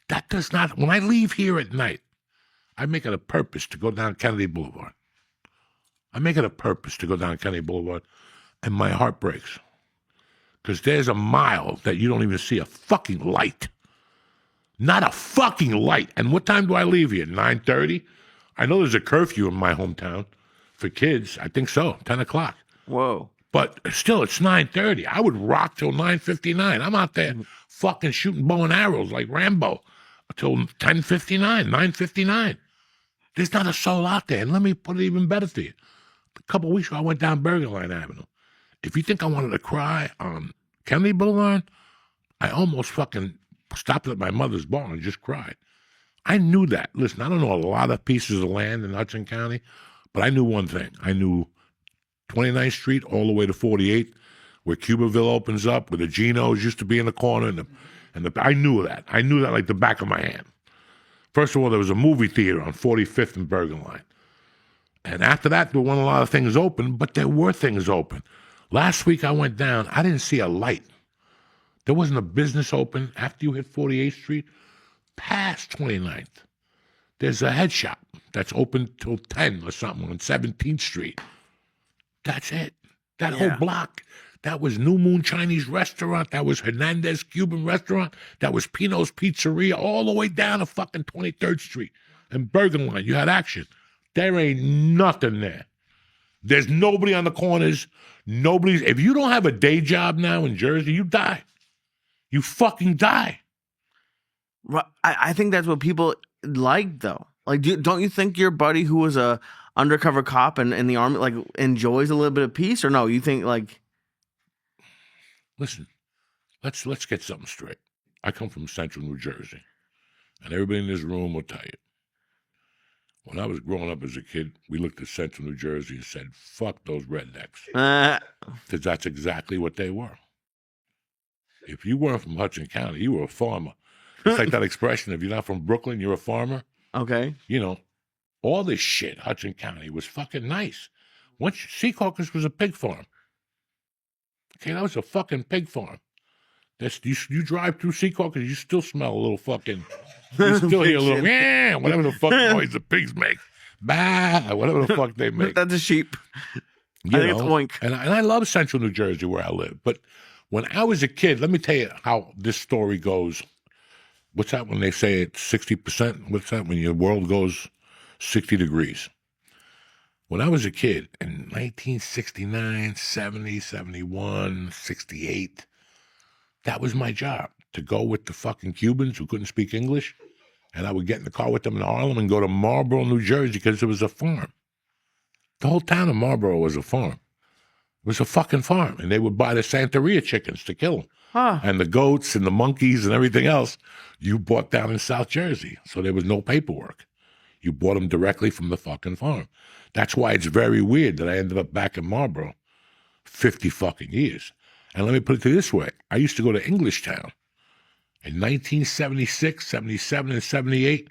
A: That does not, when I leave here at night, I make it a purpose to go down Kennedy Boulevard. And my heart breaks. Because there's a mile that you don't even see a fucking light. Not a fucking light. And what time do I leave here? 9:30? I know there's a curfew in my hometown for kids. I think so, 10 o'clock.
B: Whoa.
A: But still, it's 9:30. I would rock till 9:59. I'm out there fucking shooting bow and arrows like Rambo till 10:59, 9:59. There's not a soul out there. And let me put it even better for you. A couple of weeks ago, I went down Bergen Line Avenue. If you think I wanted to cry on Kennedy Boulevard, I almost fucking stopped at my mother's bar and just cried. I knew that. Listen, I don't know a lot of pieces of land in Hudson County, but I knew one thing. I knew 29th Street all the way to 48th, where Cubaville opens up, where the Genos used to be in the corner. And I knew that. I knew that like the back of my hand. First of all, there was a movie theater on 45th and Bergen Line. And after that, there weren't a lot of things open, but there were things open. Last week I went down, I didn't see a light. There wasn't a business open after you hit 48th Street. Past 29th, there's a head shop that's open till 10 or something on 17th Street. That's it. That whole block. That was New Moon Chinese Restaurant. That was Hernandez Cuban Restaurant. That was Pino's Pizzeria all the way down to fucking 23rd Street. And Bergen Line, you had action. There ain't nothing there. There's nobody on the corners. Nobody's. If you don't have a day job now in Jersey, you die. You fucking die.
B: I think that's what people like, though. Like, don't you think your buddy who was a undercover cop and in the army like enjoys a little bit of peace, or no? You think like?
A: Listen, let's get something straight. I come from Central New Jersey, and everybody in this room will tell you. When I was growing up as a kid, we looked at Central New Jersey and said, "Fuck those rednecks," because that's exactly what they were. If you weren't from Hudson County, you were a farmer. It's like that expression, if you're not from Brooklyn, you're a farmer.
B: Okay.
A: All this shit, Hudson County, was fucking nice. Once Secaucus was a pig farm. Okay, that was a fucking pig farm. You drive through Secaucus, you still smell a little fucking, you still hear a little, yeah, whatever the fuck noise the pigs make. Bah, whatever the fuck they make.
B: That's a sheep. I think it's oink.
A: And I love Central New Jersey where I live. But when I was a kid, let me tell you how this story goes. What's that when they say it's 60%? What's that when your world goes 60 degrees? When I was a kid in 1969, 70, 71, 68, that was my job, to go with the fucking Cubans who couldn't speak English. And I would get in the car with them in Harlem and go to Marlboro, New Jersey, because it was a farm. The whole town of Marlboro was a farm. It was a fucking farm, and they would buy the Santeria chickens to kill them.
B: Huh.
A: And the goats and the monkeys and everything else you bought down in South Jersey. So there was no paperwork. You bought them directly from the fucking farm. That's why it's very weird that I ended up back in Marlboro 50 fucking years. And let me put it this way. I used to go to Englishtown in 1976, 77, and 78.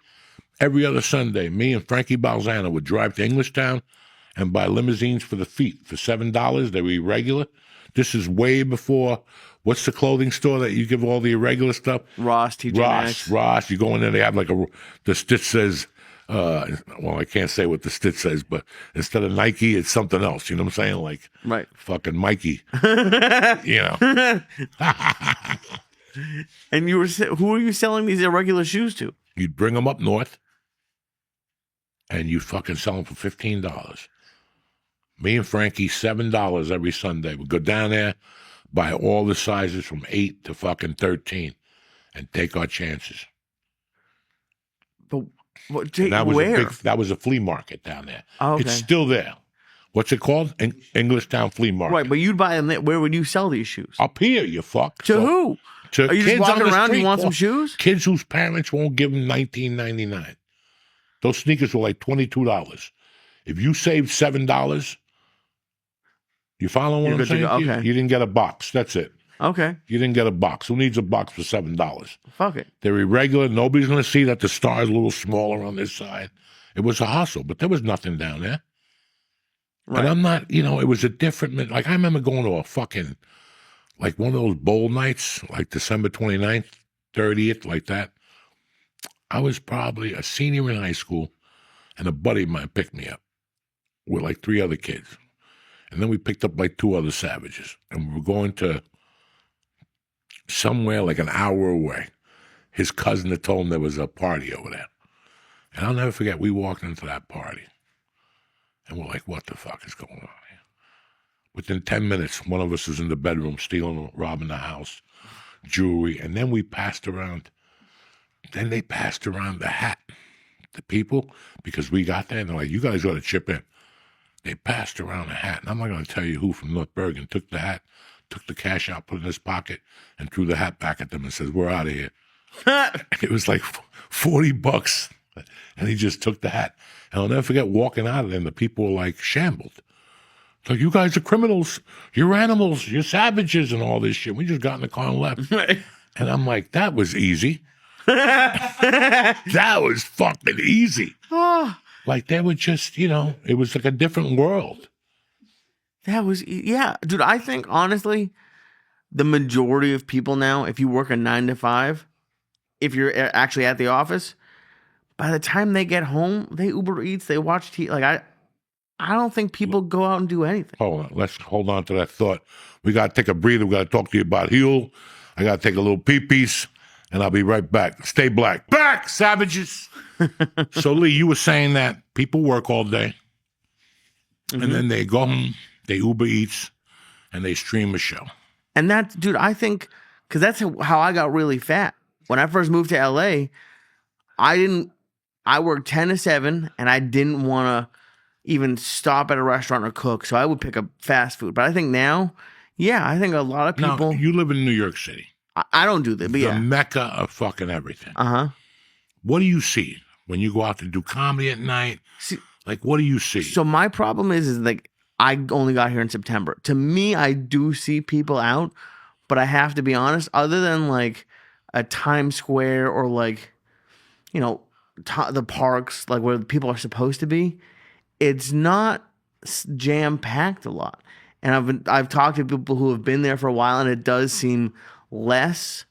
A: Every other Sunday, me and Frankie Balzano would drive to Englishtown and buy limousines for the feet for $7. They were irregular. This is way before, what's the clothing store that you give all the irregular stuff?
B: Ross, TJ Maxx.
A: Ross. You go in there, they have like the stitch says, well, I can't say what the stitch says, but instead of Nike, it's something else. You know what I'm saying? Like,
B: Right.
A: fucking Mikey. You know.
B: And who are you selling these irregular shoes to?
A: You'd bring them up north, and you'd fucking sell them for $15. Me and Frankie, $7 every Sunday. We'd go down there, buy all the sizes from 8 to fucking 13, and take our chances.
B: But
A: And that was
B: where?
A: that was a flea market down there.
B: Oh, okay.
A: It's still there. What's it called? Englishtown Flea Market.
B: Right, but you'd buy them there. Where would you sell these shoes?
A: Up here, you fuck.
B: To who?
A: To
B: Are you just
A: kids on
B: walking
A: the
B: around and
A: street,
B: you want some
A: Paul.
B: shoes?
A: Kids whose parents won't give them $19.99. Those sneakers were like $22. If you saved $7, you follow what
B: You're
A: I'm
B: good to
A: saying?
B: go.
A: You-
B: Okay.
A: You didn't get a box. That's it.
B: Okay.
A: You didn't get a box. Who needs a box for $7?
B: Fuck it.
A: They're irregular. Nobody's going to see that the star is a little smaller on this side. It was a hustle, but there was nothing down there.
B: Right.
A: And I'm not, it was a different, like I remember going to a fucking, like one of those bowl nights, like December 29th, 30th, like that. I was probably a senior in high school, and a buddy of mine picked me up with like 3 other kids. And then we picked up like 2 other savages, and we were going to somewhere like an hour away. His cousin had told him there was a party over there. And I'll never forget, we walked into that party, and we're like, what the fuck is going on here? Within 10 minutes, one of us was in the bedroom stealing, robbing the house, jewelry, and then we passed around. Then they passed around the hat, the people, because we got there, and they're like, you guys got to chip in. They passed around the hat, and I'm not going to tell you who from North Bergen took the hat, took the cash out, put it in his pocket, and threw the hat back at them and says, we're out of here. It was like $40, and he just took the hat. And I'll never forget walking out of there, and the people were like shambled. It's like, you guys are criminals, you're animals, you're savages, and all this shit. We just got in the car and left. And I'm like, that was easy. That was fucking easy. Like they were just, it was like a different world.
B: That was, yeah. Dude, I think, honestly, the majority of people now, if you work a 9 to 5, if you're actually at the office, by the time they get home, they Uber Eats, they watch TV. Like, I don't think people go out and do anything.
A: Hold on. Let's hold on to that thought. We got to take a breather. We got to talk to you about Huel. I got to take a little pee-piece, and I'll be right back. Stay black. Back, savages. So, Lee, you were saying that people work all day, and then they go home, they Uber Eats, and they stream a show.
B: And that, dude, I think, because that's how I got really fat. When I first moved to LA, I worked 10 to 7, and I didn't want to even stop at a restaurant or cook, so I would pick up fast food. But I think now, yeah, I think a lot of people.
A: Now, you live in New York City.
B: I don't do that, but
A: The
B: yeah.
A: mecca of fucking everything.
B: Uh-huh.
A: What do you see when you go out to do comedy at night? Like, what do you see?
B: So my problem is like, I only got here in September. To me, I do see people out, but I have to be honest, other than like a Times Square or like, the parks, like where people are supposed to be, it's not jam-packed a lot. And I've talked to people who have been there for a while, and it does seem less.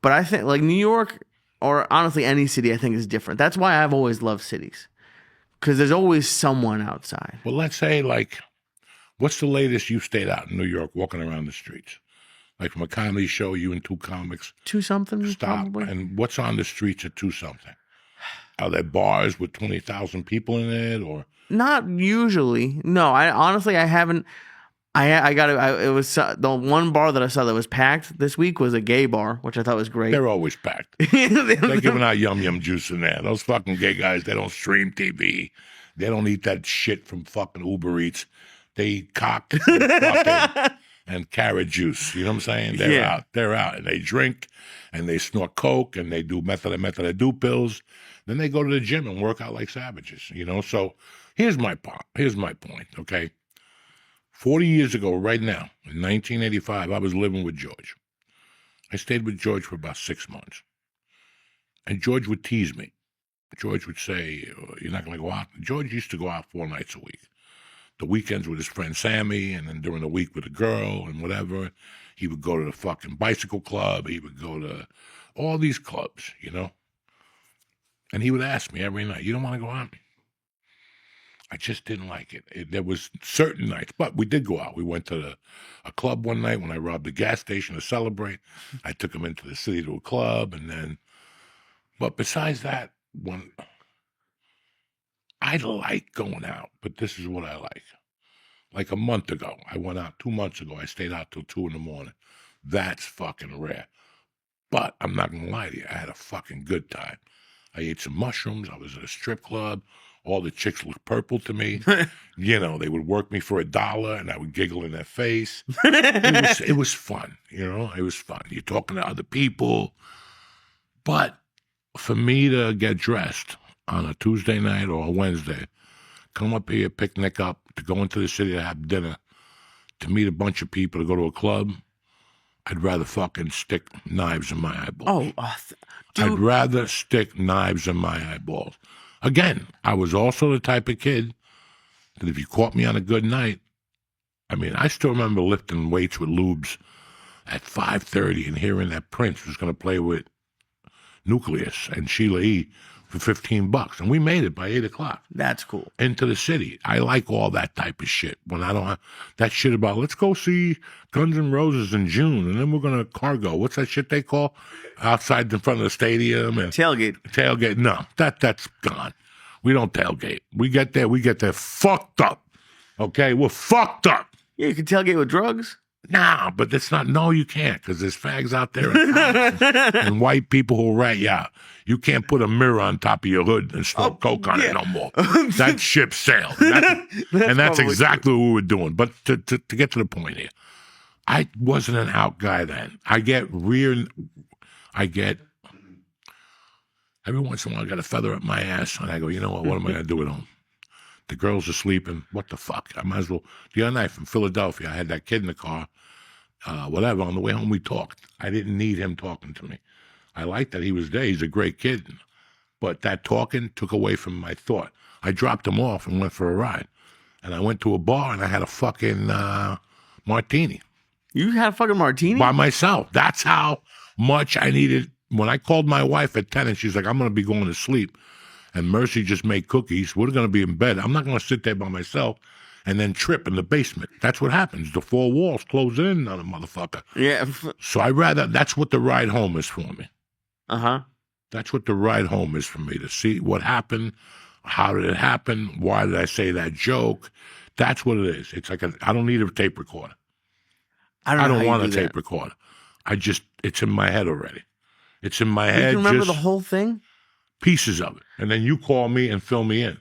B: But I think like New York, or honestly any city, I think is different. That's why I've always loved cities, because there's always someone outside.
A: Well, let's say, like, what's the latest you stayed out in New York walking around the streets? Like from a comedy show, you and 2 comics
B: 2-something,
A: stop.
B: probably.
A: And what's on the streets at 2-something? Are there bars with 20,000 people in it, or?
B: Not usually. No, I haven't. It was the one bar that I saw that was packed this week was a gay bar, which I thought was great.
A: They're always packed. They're giving out yum juice in there. Those fucking gay guys, they don't stream TV. They don't eat that shit from fucking Uber Eats. They eat cock and, fucking, and carrot juice. You know what I'm saying? They're out. They're out. And they drink and they snort coke and they do methadone pills. Then they go to the gym and work out like savages, you know? So here's my point. Okay? 40 years ago, right now, in 1985, I was living with George. I stayed with George for about 6 months. And George would tease me. George would say, you're not going to go out? George used to go out 4 nights a week. The weekends with his friend Sammy, and then during the week with a girl and whatever. He would go to the fucking bicycle club. He would go to all these clubs, you know? And he would ask me every night, you don't want to go out? I just didn't like it. There was certain nights, but we did go out. We went to a club one night when I robbed the gas station to celebrate. I took him into the city to a club, and then, but besides that, when I like going out, but this is what I like. Like a month ago, I went out 2 months ago. I stayed out till 2 a.m. That's fucking rare. But I'm not going to lie to you. I had a fucking good time. I ate some mushrooms. I was at a strip club. All the chicks looked purple to me. You know, they would work me for $1 and I would giggle in their face. It was fun. You know, it was fun. You're talking to other people. But for me to get dressed on a Tuesday night or a Wednesday, come up here, pick Nick up, to go into the city to have dinner, to meet a bunch of people, to go to a club, I'd rather fucking stick knives in my eyeballs. Dude. I'd rather stick knives in my eyeballs. Again, I was also the type of kid that if you caught me on a good night, I mean, I still remember lifting weights with lubes at 5:30 and hearing that Prince was going to play with Nucleus and Sheila E. for $15, and we made it by 8:00.
B: That's cool.
A: Into the city. I like all that type of shit. When I don't have that shit about, let's go see Guns N' Roses in June, and then we're gonna cargo. What's that shit they call outside in front of the stadium and tailgate? No, that's gone. We don't tailgate. We get there fucked up. Okay, we're fucked up.
B: Yeah, you can tailgate with drugs.
A: Nah, but it's not. No, you can't, because there's fags out there and white people who rat you out. You can't put a mirror on top of your hood and smoke coke on it no more. That ship sailed. And that's exactly what we were doing. But to get to the point here, I wasn't an out guy then. I get every once in a while I got a feather up my ass, and I go, you know what am I going to do at home? The girls are sleeping. What the fuck? I might as well. The other night from Philadelphia, I had that kid in the car. Whatever. On the way home, we talked. I didn't need him talking to me. I liked that he was there. He's a great kid. But that talking took away from my thought. I dropped him off and went for a ride. And I went to a bar and I had a fucking martini.
B: You had a fucking martini?
A: By myself. That's how much I needed. When I called my wife at 10 and she's like, I'm going to be going to sleep. And Mercy just made cookies. We're going to be in bed. I'm not going to sit there by myself and then trip in the basement. That's what happens. The 4 walls close in on a motherfucker.
B: Yeah.
A: So that's what the ride home is for me.
B: Uh-huh.
A: That's what the ride home is for me, to see what happened, how did it happen, why did I say that joke. That's what it is. It's like I don't need a tape recorder. I don't want a tape recorder. It's in my head already. It's in my head.
B: You remember the whole thing?
A: Pieces of it. And then you call me and fill me in.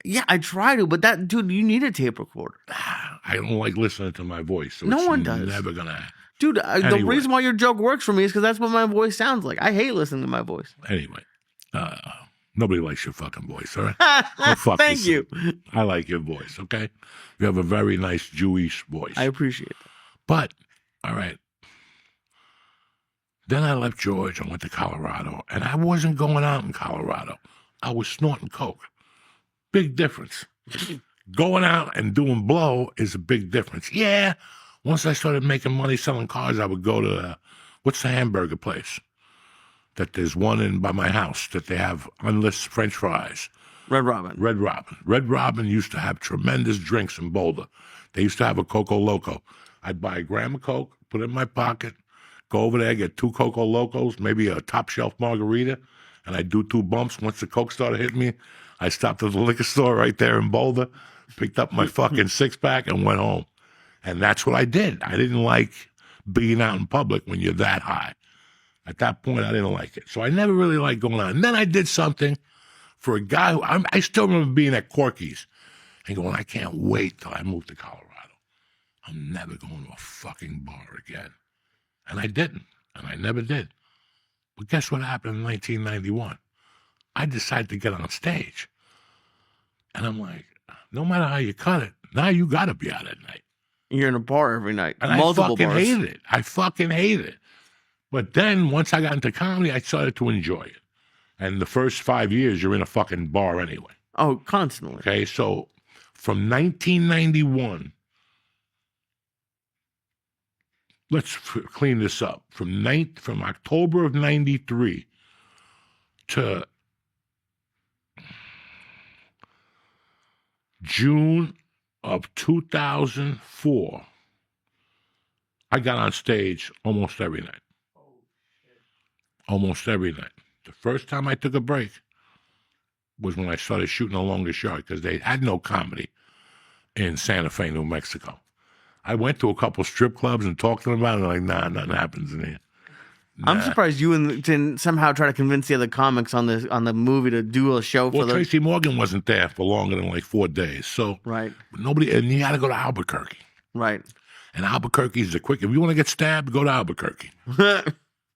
B: Yeah, I try to, but dude, you need a tape recorder.
A: I don't like listening to my voice. So
B: no one does.
A: Never going to happen.
B: Dude, the reason why your joke works for me is because that's what my voice sounds like. I hate listening to my voice.
A: Anyway, nobody likes your fucking voice, all right?
B: Thank you.
A: I like your voice, okay? You have a very nice Jewish voice.
B: I appreciate that.
A: But, all right. Then I left George and went to Colorado, and I wasn't going out in Colorado. I was snorting coke. Big difference. Going out and doing blow is a big difference. Yeah, once I started making money selling cars, I would go to, what's the hamburger place? That there's one in by my house that they have unless French fries.
B: Red Robin.
A: Red Robin used to have tremendous drinks in Boulder. They used to have a Coco Loco. I'd buy a gram of Coke, put it in my pocket, go over there, get 2 Coco Locos, maybe a top shelf margarita, and I'd do 2 bumps. Once the Coke started hitting me, I stopped at the liquor store right there in Boulder, picked up my fucking 6-pack, and went home. And that's what I did. I didn't like being out in public when you're that high. At that point, I didn't like it. So I never really liked going out. And then I did something for a guy who, I still remember being at Corky's, and going, I can't wait till I move to Colorado. I'm never going to a fucking bar again. And I didn't, and I never did. But guess what happened in 1991? I decided to get on stage. And I'm like, no matter how you cut it, now you got to be out at night.
B: You're in a bar every night.
A: And
B: Multiple
A: I fucking
B: bars.
A: hated it. I fucking hated it. But then once I got into comedy, I started to enjoy it. And the first 5 years, you're in a fucking bar anyway.
B: Oh, constantly.
A: Okay, so from 1991, let's clean this up. From October of 93 to June of 2004, I got on stage almost every night. Almost every night. The first time I took a break was when I started shooting a longer shot because they had no comedy in Santa Fe, New Mexico. I went to a couple strip clubs and talked to them about it. And they're like, nah, nothing happens in here. Nah.
B: I'm surprised you didn't somehow try to convince the other comics on the movie to do a show for
A: Well,
B: the
A: Tracy Morgan wasn't there for longer than like 4 days. So
B: right,
A: nobody, and you got to go to Albuquerque.
B: right.
A: And Albuquerque is the quick. If you want to get stabbed, go to Albuquerque.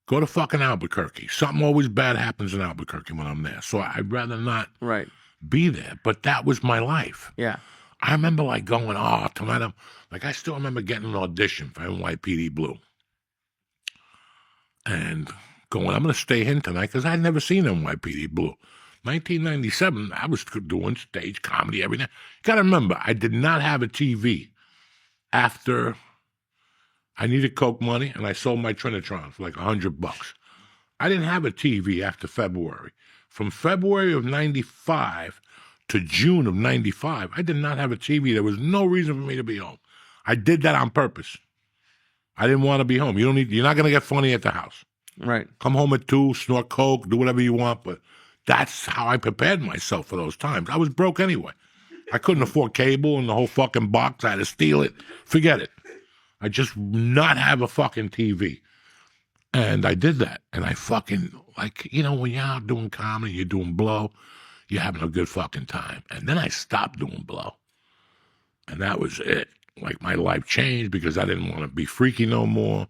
A: Go to fucking Albuquerque. Something always bad happens in Albuquerque when I'm there. So I'd rather not
B: Right.
A: be there. But that was my life.
B: Yeah.
A: I remember like going, oh, tonight I'm like, I still remember getting an audition for NYPD Blue. And going, I'm going to stay in tonight because I'd never seen NYPD Blue. 1997, I was doing stage comedy every night. You got to remember, I did not have a TV after I needed Coke money and I sold my Trinitron for like $100. I didn't have a TV after February. From February of 95 to June of 95, I did not have a TV. There was no reason for me to be home. I did that on purpose. I didn't want to be home. You're not going to get funny at the house.
B: Right.
A: Come home at 2, snort Coke, do whatever you want, but that's how I prepared myself for those times. I was broke anyway. I couldn't afford cable and the whole fucking box. I had to steal it. Forget it. I just not have a fucking TV. And I did that. And I fucking, like, when you're out doing comedy, you're doing blow, you're having a good fucking time. And then I stopped doing blow. And that was it. Like, my life changed because I didn't want to be freaky no more.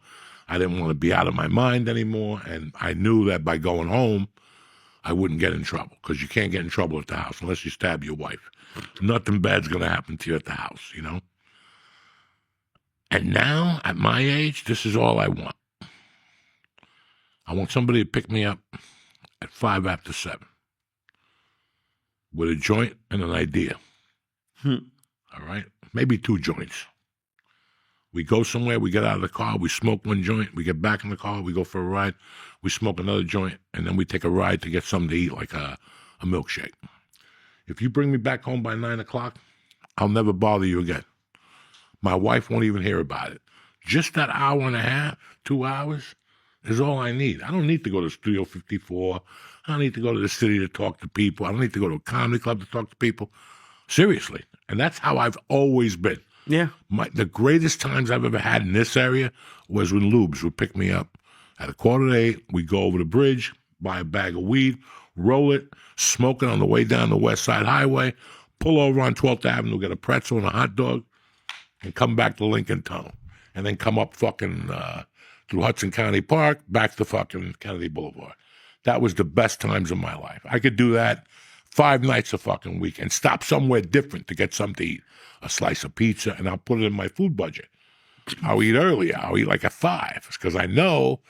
A: I didn't want to be out of my mind anymore. And I knew that by going home, I wouldn't get in trouble because you can't get in trouble at the house unless you stab your wife. Nothing bad's going to happen to you at the house, And now, at my age, this is all I want. I want somebody to pick me up at 5 after 7 with a joint and an idea. All right? Maybe 2 joints. We go somewhere, we get out of the car, we smoke 1 joint, we get back in the car, we go for a ride, we smoke another joint, and then we take a ride to get something to eat, like a milkshake. If you bring me back home by 9 o'clock, I'll never bother you again. My wife won't even hear about it. Just that hour and a half, 2 hours, is all I need. I don't need to go to Studio 54. I don't need to go to the city to talk to people. I don't need to go to a comedy club to talk to people. Seriously. And that's how I've always been.
B: Yeah.
A: The greatest times I've ever had in this area was when Lubes would pick me up at 7:45. We'd go over the bridge, buy a bag of weed, roll it, smoke it on the way down the West Side Highway, pull over on 12th Avenue, get a pretzel and a hot dog, and come back to Lincoln Tunnel. And then come up fucking through Hudson County Park, back to fucking Kennedy Boulevard. That was the best times of my life. I could do that 5 nights a fucking week and stop somewhere different to get something to eat. A slice of pizza, and I'll put it in my food budget. I'll eat earlier. I'll eat like at 5 because I know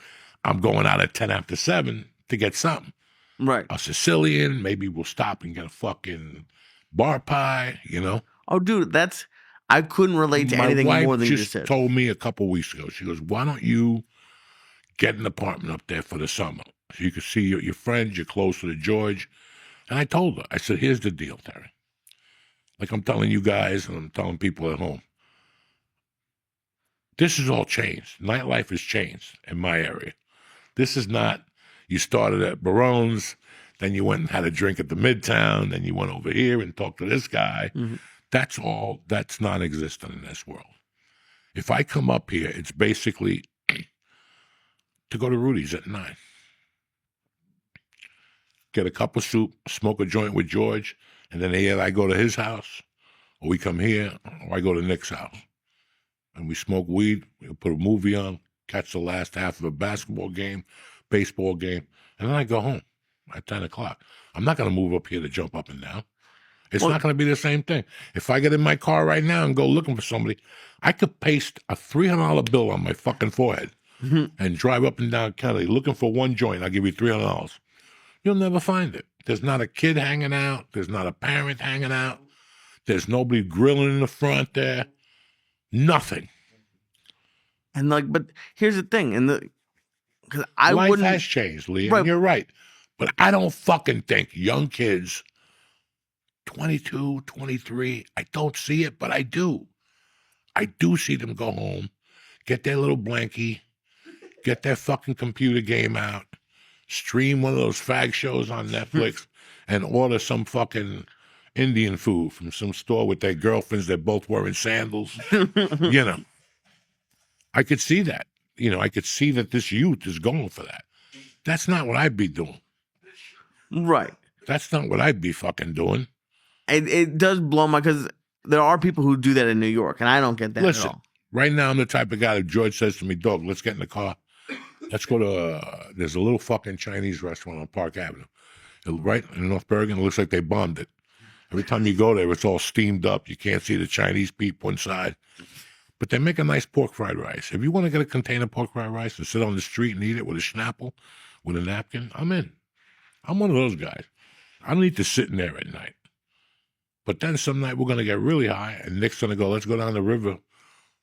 A: I'm going out at 10 after 7 to get something.
B: Right.
A: A Sicilian, maybe we'll stop and get a fucking bar pie,
B: Oh, dude, I couldn't relate to anything more than you just said.
A: My wife just told me a couple weeks ago, she goes, why don't you get an apartment up there for the summer so you can see your friends, you're closer to George. And I told her, I said, here's the deal, Terry. Like I'm telling you guys and I'm telling people at home. This has all changed. Nightlife has changed in my area. This is not, you started at Barone's, then you went and had a drink at the Midtown, then you went over here and talked to this guy. Mm-hmm. That's non-existent in this world. If I come up here, it's basically to go to Rudy's at 9. Get a cup of soup, smoke a joint with George, and then either I go to his house or we come here, or I go to Nick's house. And we smoke weed, we'll put a movie on, catch the last half of a basketball game, baseball game, and then I go home at 10 o'clock. I'm not going to move up here to jump up and down. It's not going to be the same thing. If I get in my car right now and go looking for somebody, I could paste a $300 bill on my fucking forehead and drive up and down Kennedy looking for one joint. I'll give you $300. You'll never find it. There's not a kid hanging out. There's not a parent hanging out. There's nobody grilling in the front there. Nothing.
B: And but here's the thing, because I
A: Life
B: wouldn't.
A: has changed, Lee,
B: Right.
A: and you're right. But I don't fucking think young kids, 22, 23, I don't see it, but I do. I do see them go home, get their little blankie, get their fucking computer game out, stream one of those fag shows on Netflix, and order some fucking Indian food from some store with their girlfriends. They're both wearing sandals. I could see that. I could see that this youth is going for that. That's not what I'd be doing.
B: Right.
A: That's not what I'd be fucking doing.
B: It does blow my, because there are people who do that in New York, and I don't get that
A: Listen,
B: at all.
A: right now I'm the type of guy that George says to me, dog, let's get in the car. Let's go to, there's a little fucking Chinese restaurant on Park Avenue. Right in North Bergen, it looks like they bombed it. Every time you go there, it's all steamed up. You can't see the Chinese people inside. But they make a nice pork fried rice. If you want to get a container of pork fried rice and sit on the street and eat it with a schnapple, with a napkin, I'm in. I'm one of those guys. I don't need to sit in there at night. But then some night we're going to get really high, and Nick's going to go, let's go down the river,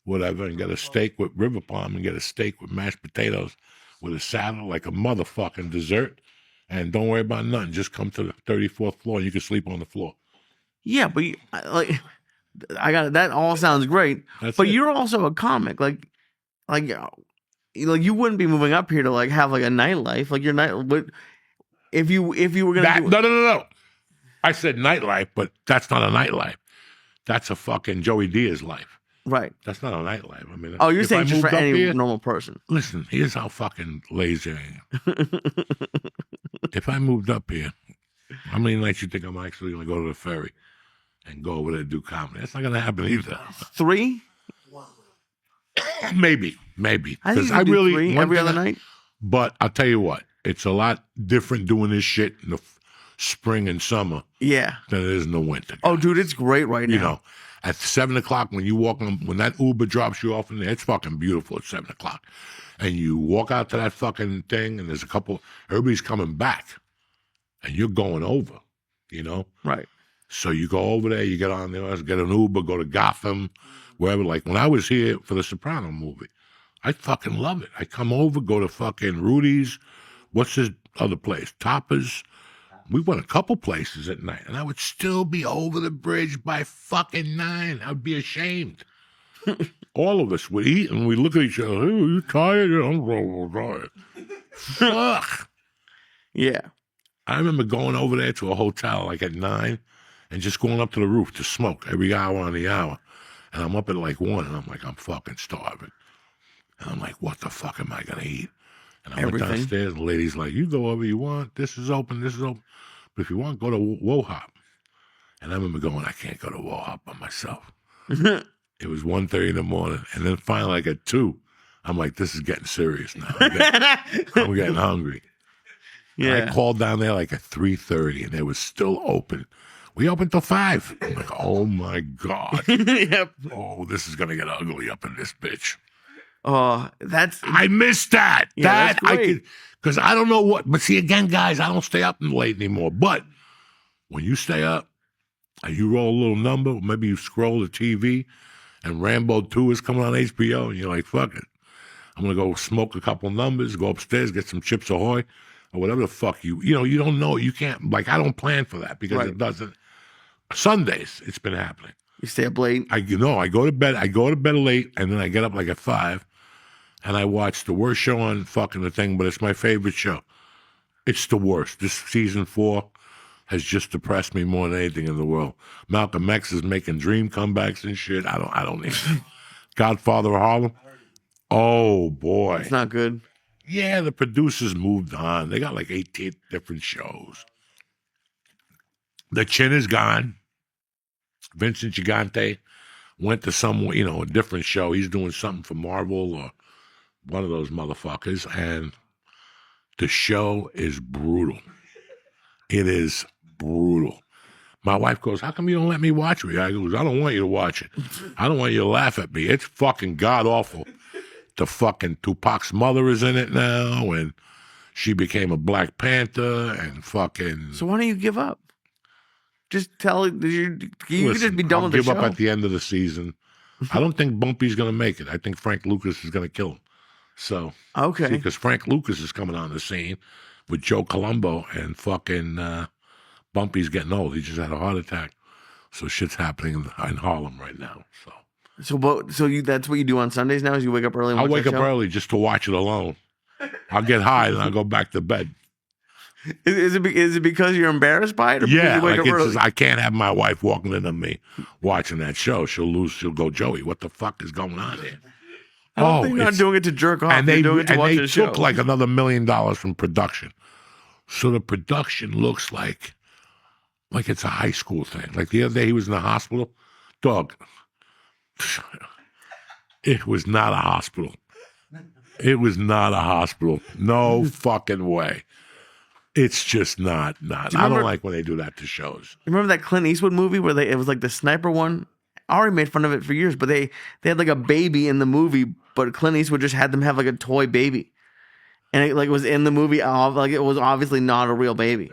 A: whatever, and get a steak with river palm and get a steak with mashed potatoes with a saddle, like a motherfucking dessert. And don't worry about nothing. Just come to the 34th floor and you can sleep on the floor.
B: Yeah, but I got it. That all sounds great.
A: That's
B: but
A: it.
B: you're also a comic. You wouldn't be moving up here to have a nightlife. Your night. If you were gonna
A: No. I said nightlife, but that's not a nightlife. That's a fucking Joey Diaz life.
B: Right.
A: That's not a nightlife. I mean,
B: Oh, you're
A: if
B: saying
A: I
B: just
A: moved
B: for
A: up
B: any
A: here-
B: normal person.
A: Listen, here's how fucking lazy I am. If I moved up here, how many nights you think I'm actually going to go to the ferry and go over there and do comedy? That's not going to happen either.
B: 3?
A: Maybe.
B: I think
A: Because
B: you
A: I
B: could do
A: really
B: 3
A: one
B: every
A: thing
B: other night.
A: But I'll tell you what, it's a lot different doing this shit in the spring and summer
B: Yeah.
A: than it is in the winter.
B: Oh, dude, it's great right now.
A: You know, at 7 o'clock when you walk on, when that Uber drops you off in there, it's fucking beautiful at 7 o'clock. And you walk out to that fucking thing, and there's everybody's coming back, and you're going over,
B: Right.
A: So you go over there, you get on there, get an Uber, go to Gotham, wherever. Like when I was here for the Soprano movie, I fucking love it. I come over, go to fucking Rudy's, what's his other place? Toppers. We went a couple places at night, and I would still be over the bridge by fucking 9. I would be ashamed. All of us would eat, and we look at each other. Hey, are you tired? Yeah, I'm so tired. Fuck.
B: Yeah.
A: I remember going over there to a hotel like at 9 and just going up to the roof to smoke every hour on the hour. And I'm up at like 1, and I'm like, I'm fucking starving. And I'm like, what the fuck am I going to eat? And I
B: Everything.
A: went downstairs, and the lady's like, you go wherever you want. This is open. But if you want, go to Wohop. And I remember going, I can't go to Wohop by myself. It was 1:30 in the morning. And then finally, like at 2, I'm like, this is getting serious now. I'm getting hungry.
B: Yeah.
A: And I called down there like at 3:30, and they was still open. We opened till 5. I'm like, oh my God.
B: Yep.
A: Oh, this is going to get ugly up in this bitch.
B: That's
A: I missed that.
B: Yeah, that's
A: I
B: great.
A: could, because I don't know what, but see, again, guys, I don't stay up late anymore. But when you stay up and you roll a little number, maybe you scroll the TV and Rambo 2 is coming on HBO, and you're like, fuck it. I'm going to go smoke a couple numbers, go upstairs, get some Chips Ahoy, or whatever the fuck you don't know. You can't, I don't plan for that because
B: Right.
A: it doesn't. Sundays, it's been happening.
B: you stay up late.
A: I go to bed late, and then I get up like at 5, and I watch the worst show on fucking the thing, but it's my favorite show. It's the worst. This season 4 has just depressed me more than anything in the world. Malcolm X is making dream comebacks and shit. I don't need it. Godfather of Harlem. Oh boy.
B: It's not good.
A: Yeah, the producers moved on. They got like 18 different shows. The Chin is gone. Vincent Gigante went to some, a different show. He's doing something for Marvel or one of those motherfuckers, and the show is brutal. It is brutal. My wife goes, how come you don't let me watch it? I goes, I don't want you to watch it. I don't want you to laugh at me. It's fucking god-awful. The fucking Tupac's mother is in it now, and she became a Black Panther, and fucking...
B: So why don't you give up? Just tell it. You
A: Listen,
B: could just be done
A: I'll
B: with the
A: give
B: show.
A: up at the end of the season. I don't think Bumpy's going to make it. I think Frank Lucas is going to kill him. So,
B: Okay.
A: because Frank Lucas is coming on the scene with Joe Colombo, and fucking Bumpy's getting old. He just had a heart attack. So shit's happening in Harlem right now.
B: So that's what you do on Sundays now? Is you wake up early and
A: I'll
B: watch
A: wake
B: that
A: up
B: show?
A: early just to watch it alone. I'll get high and I'll go back to bed.
B: Is it because you're embarrassed by it? Or
A: Yeah,
B: because you wake
A: like
B: up early?
A: I can't have my wife walking into me watching that show. She'll go, Joey, what the fuck is going on here?
B: I don't think you're not doing it to jerk off.
A: And
B: You're
A: they
B: doing it to watch the show.
A: took like another $1 million from production. So the production looks like it's a high school thing. Like the other day he was in the hospital. Dog, it was not a hospital. It was not a hospital. No fucking way. It's just not. I don't like when they do that to shows.
B: Remember that Clint Eastwood movie where it was like the sniper one? I already made fun of it for years, but they had like a baby in the movie, but Clint Eastwood just had them have like a toy baby. And it like was in the movie, like it was obviously not a real baby.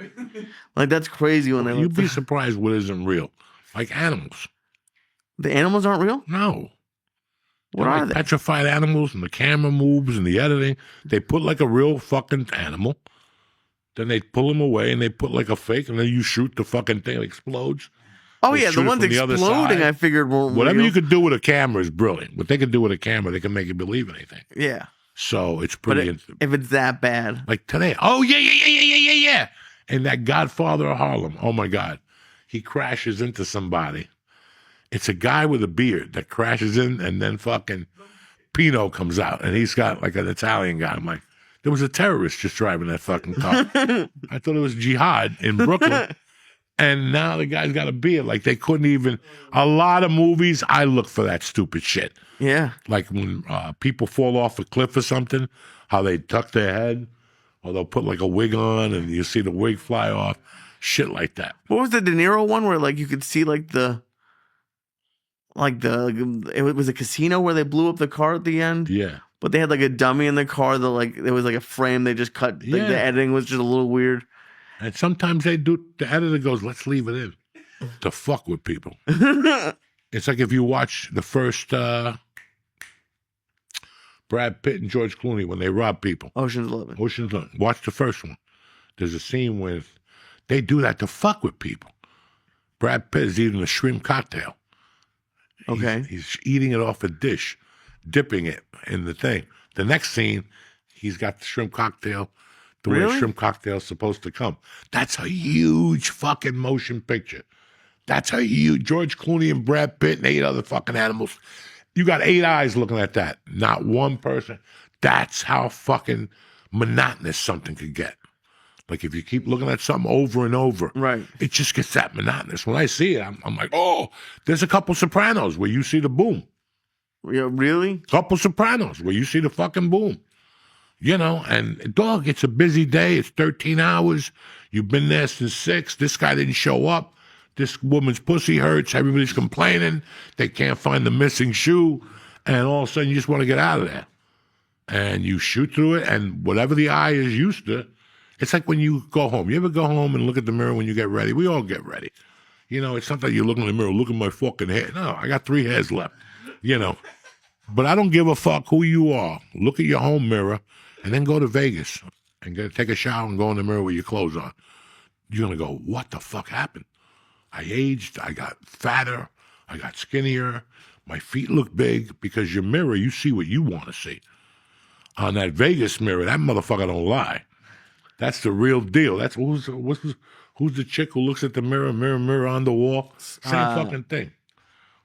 B: Like that's crazy when they
A: You'd be surprised what isn't real. Like animals.
B: The animals aren't real?
A: No.
B: What
A: They're
B: are
A: like
B: they?
A: petrified animals, and the camera moves and the editing. They put like a real fucking animal. Then they pull them away and they put like a fake, and then you shoot the fucking thing, it explodes.
B: Oh
A: They
B: yeah,
A: shoot
B: the
A: it
B: ones
A: from the other
B: exploding
A: side.
B: I figured weren't
A: Whatever
B: real.
A: you could do with a camera is brilliant. What they could do with a camera, they can make you believe anything.
B: Yeah.
A: So it's
B: But
A: pretty.
B: if it's that bad.
A: Like today, oh yeah. And that Godfather of Harlem, oh my God, he crashes into somebody. It's a guy with a beard that crashes in, and then fucking Pino comes out, and he's got like an Italian guy. I'm like, there was a terrorist just driving that fucking car. I thought it was jihad in Brooklyn. And now the guy's got a beard. Like they couldn't even. A lot of movies, I look for that stupid shit.
B: Yeah.
A: Like when people fall off a cliff or something, how they tuck their head, or they'll put like a wig on, and you see the wig fly off. Shit like that.
B: What was the De Niro one where like you could see it was a casino where they blew up the car at the end?
A: Yeah.
B: But they had like a dummy in the car that like there was like a frame they just cut. Like
A: Yeah.
B: the editing was just a little weird.
A: And sometimes they do. The editor goes, "Let's leave it in to fuck with people." It's like if you watch the first Brad Pitt and George Clooney when they rob people.
B: Ocean's 11.
A: Ocean's 11. Watch the first one. There's a scene where they do that to fuck with people. Brad Pitt is eating a shrimp cocktail.
B: Okay.
A: He's eating it off a dish, dipping it in the thing. The next scene, he's got the shrimp cocktail the way a
B: Really?
A: shrimp cocktail is supposed to come. That's a huge fucking motion picture. That's a huge George Clooney and Brad Pitt and 8 other fucking animals. You got 8 eyes looking at that. Not one person. That's how fucking monotonous something could get. Like if you keep looking at something over and over,
B: Right.
A: it just gets that monotonous. When I see it, I'm like, oh, there's a couple Sopranos where you see the boom.
B: Yeah, really?
A: Couple Sopranos where you see the fucking boom. You know, and dog, it's a busy day. It's 13 hours. You've been there since 6. This guy didn't show up. This woman's pussy hurts. Everybody's complaining. They can't find the missing shoe. And all of a sudden, you just want to get out of there. And you shoot through it, and whatever the eye is used to, it's like when you go home. You ever go home and look at the mirror when you get ready? We all get ready. You know, it's not that you look in the mirror, look at my fucking hair. No, I got 3 hairs left, you know. But I don't give a fuck who you are. Look at your home mirror and then go to Vegas and take a shower and go in the mirror with your clothes on. You're going to go, what the fuck happened? I aged. I got fatter. I got skinnier. My feet look big because your mirror, you see what you want to see. On that Vegas mirror, that motherfucker don't lie. That's the real deal. That's who's the chick who looks at the mirror, mirror on the wall? Same fucking thing.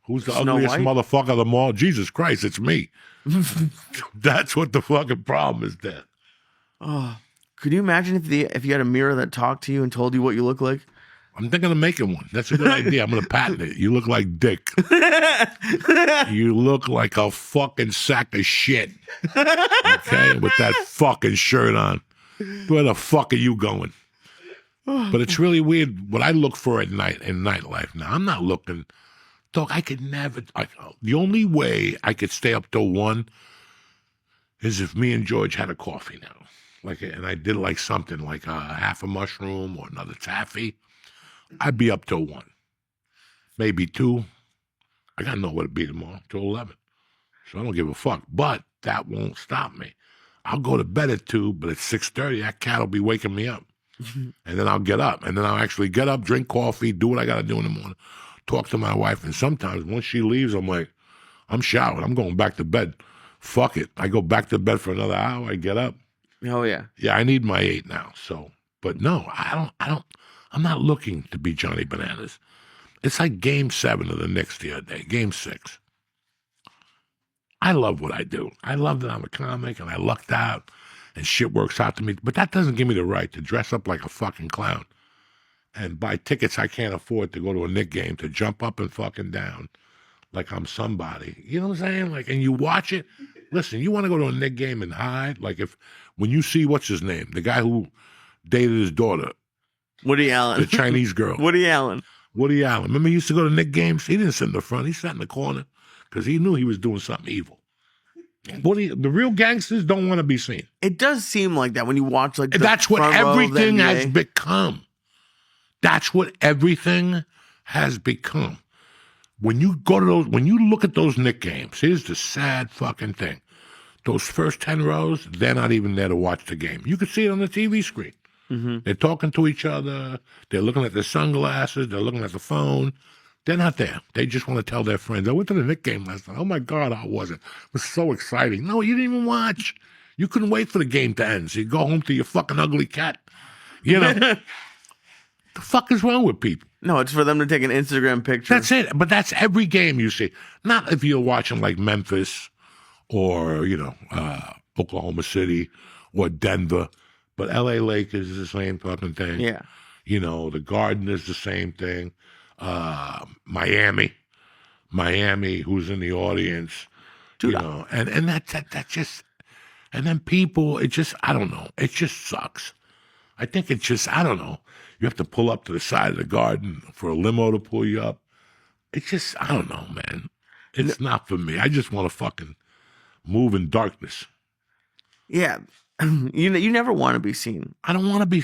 A: Who's the
B: Snow
A: ugliest
B: White?
A: motherfucker of them all? Jesus Christ, it's me. That's what the fucking problem is there.
B: Oh, could you imagine if you had a mirror that talked to you and told you what you look like?
A: I'm thinking of making one. That's a good idea. I'm going to patent it. You look like Dick. You look like a fucking sack of shit. Okay? With that fucking shirt on. Where the fuck are you going? But it's really weird what I look for at night in nightlife. Now, I'm not looking. Dog, I could never. The only way I could stay up till 1 is if me and George had a coffee now. And I did like something like half a mushroom or another taffy. I'd be up till 1, maybe 2. I got to know what it'd be tomorrow, till 11. So I don't give a fuck. But that won't stop me. I'll go to bed at 2, but at 6:30, that cat will be waking me up. And then I'll get up. And then I'll actually get up, drink coffee, do what I got to do in the morning, talk to my wife. And sometimes once she leaves, I'm like, I'm showered. I'm going back to bed. Fuck it. I go back to bed for another hour. I get up.
B: Oh, yeah.
A: Yeah, I need my 8 now. So, but no, I'm not looking to be Johnny Bananas. It's like game 7 of the Knicks the other day, game 6. I love what I do. I love that I'm a comic and I lucked out and shit works out to me. But that doesn't give me the right to dress up like a fucking clown and buy tickets I can't afford to go to a Knick game, to jump up and fucking down like I'm somebody. You know what I'm saying? And you watch it. Listen, you want to go to a Knick game and hide? When you see, what's his name? The guy who dated his daughter.
B: Woody Allen.
A: The Chinese girl.
B: Woody Allen.
A: Remember he used to go to Knick games? He didn't sit in the front. He sat in the corner because he knew he was doing something evil. The real gangsters don't want to be seen.
B: It does seem like that when you watch
A: That's what everything has become. That's what everything has become. When you look at those Knick games, here's the sad fucking thing. Those first 10 rows, they're not even there to watch the game. You can see it on the TV screen. Mm-hmm. They're talking to each other. They're looking at their sunglasses. They're looking at the phone. They're not there. They just want to tell their friends, I went to the Knick game last night. Oh, my God, how was it? It was so exciting. No, you didn't even watch. You couldn't wait for the game to end. So you go home to your fucking ugly cat. You know? The fuck is wrong with people?
B: No, it's for them to take an Instagram picture.
A: That's it. But that's every game you see. Not if you're watching like Memphis or, Oklahoma City or Denver. But L.A. Lakers is the same fucking thing.
B: Yeah.
A: The Garden is the same thing. Miami, who's in the audience, and that just, and then people, it just, I don't know, it just sucks. I think it's just, I don't know, you have to pull up to the side of the Garden for a limo to pull you up. It's just, I don't know, man. It's not for me. I just want to fucking move in darkness.
B: Yeah. You never want to be seen.
A: I don't want to be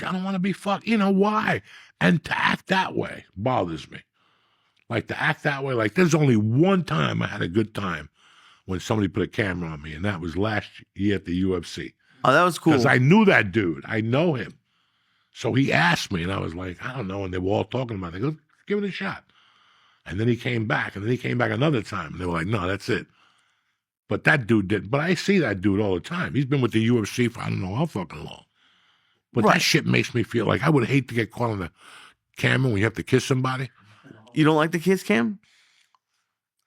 A: fucked. Why? And to act that way bothers me. To act that way, there's only one time I had a good time when somebody put a camera on me, and that was last year at the UFC.
B: Oh, that was cool.
A: Because I knew that dude. I know him. So he asked me, and I was like, I don't know. And they were all talking about it. They go, give it a shot. And then he came back, and then he came back another time. And they were like, no, that's it. But that dude didn't. But I see that dude all the time. He's been with the UFC for I don't know how fucking long. But that shit makes me feel like I would hate to get caught on the camera when you have to kiss somebody.
B: You don't like the kiss cam?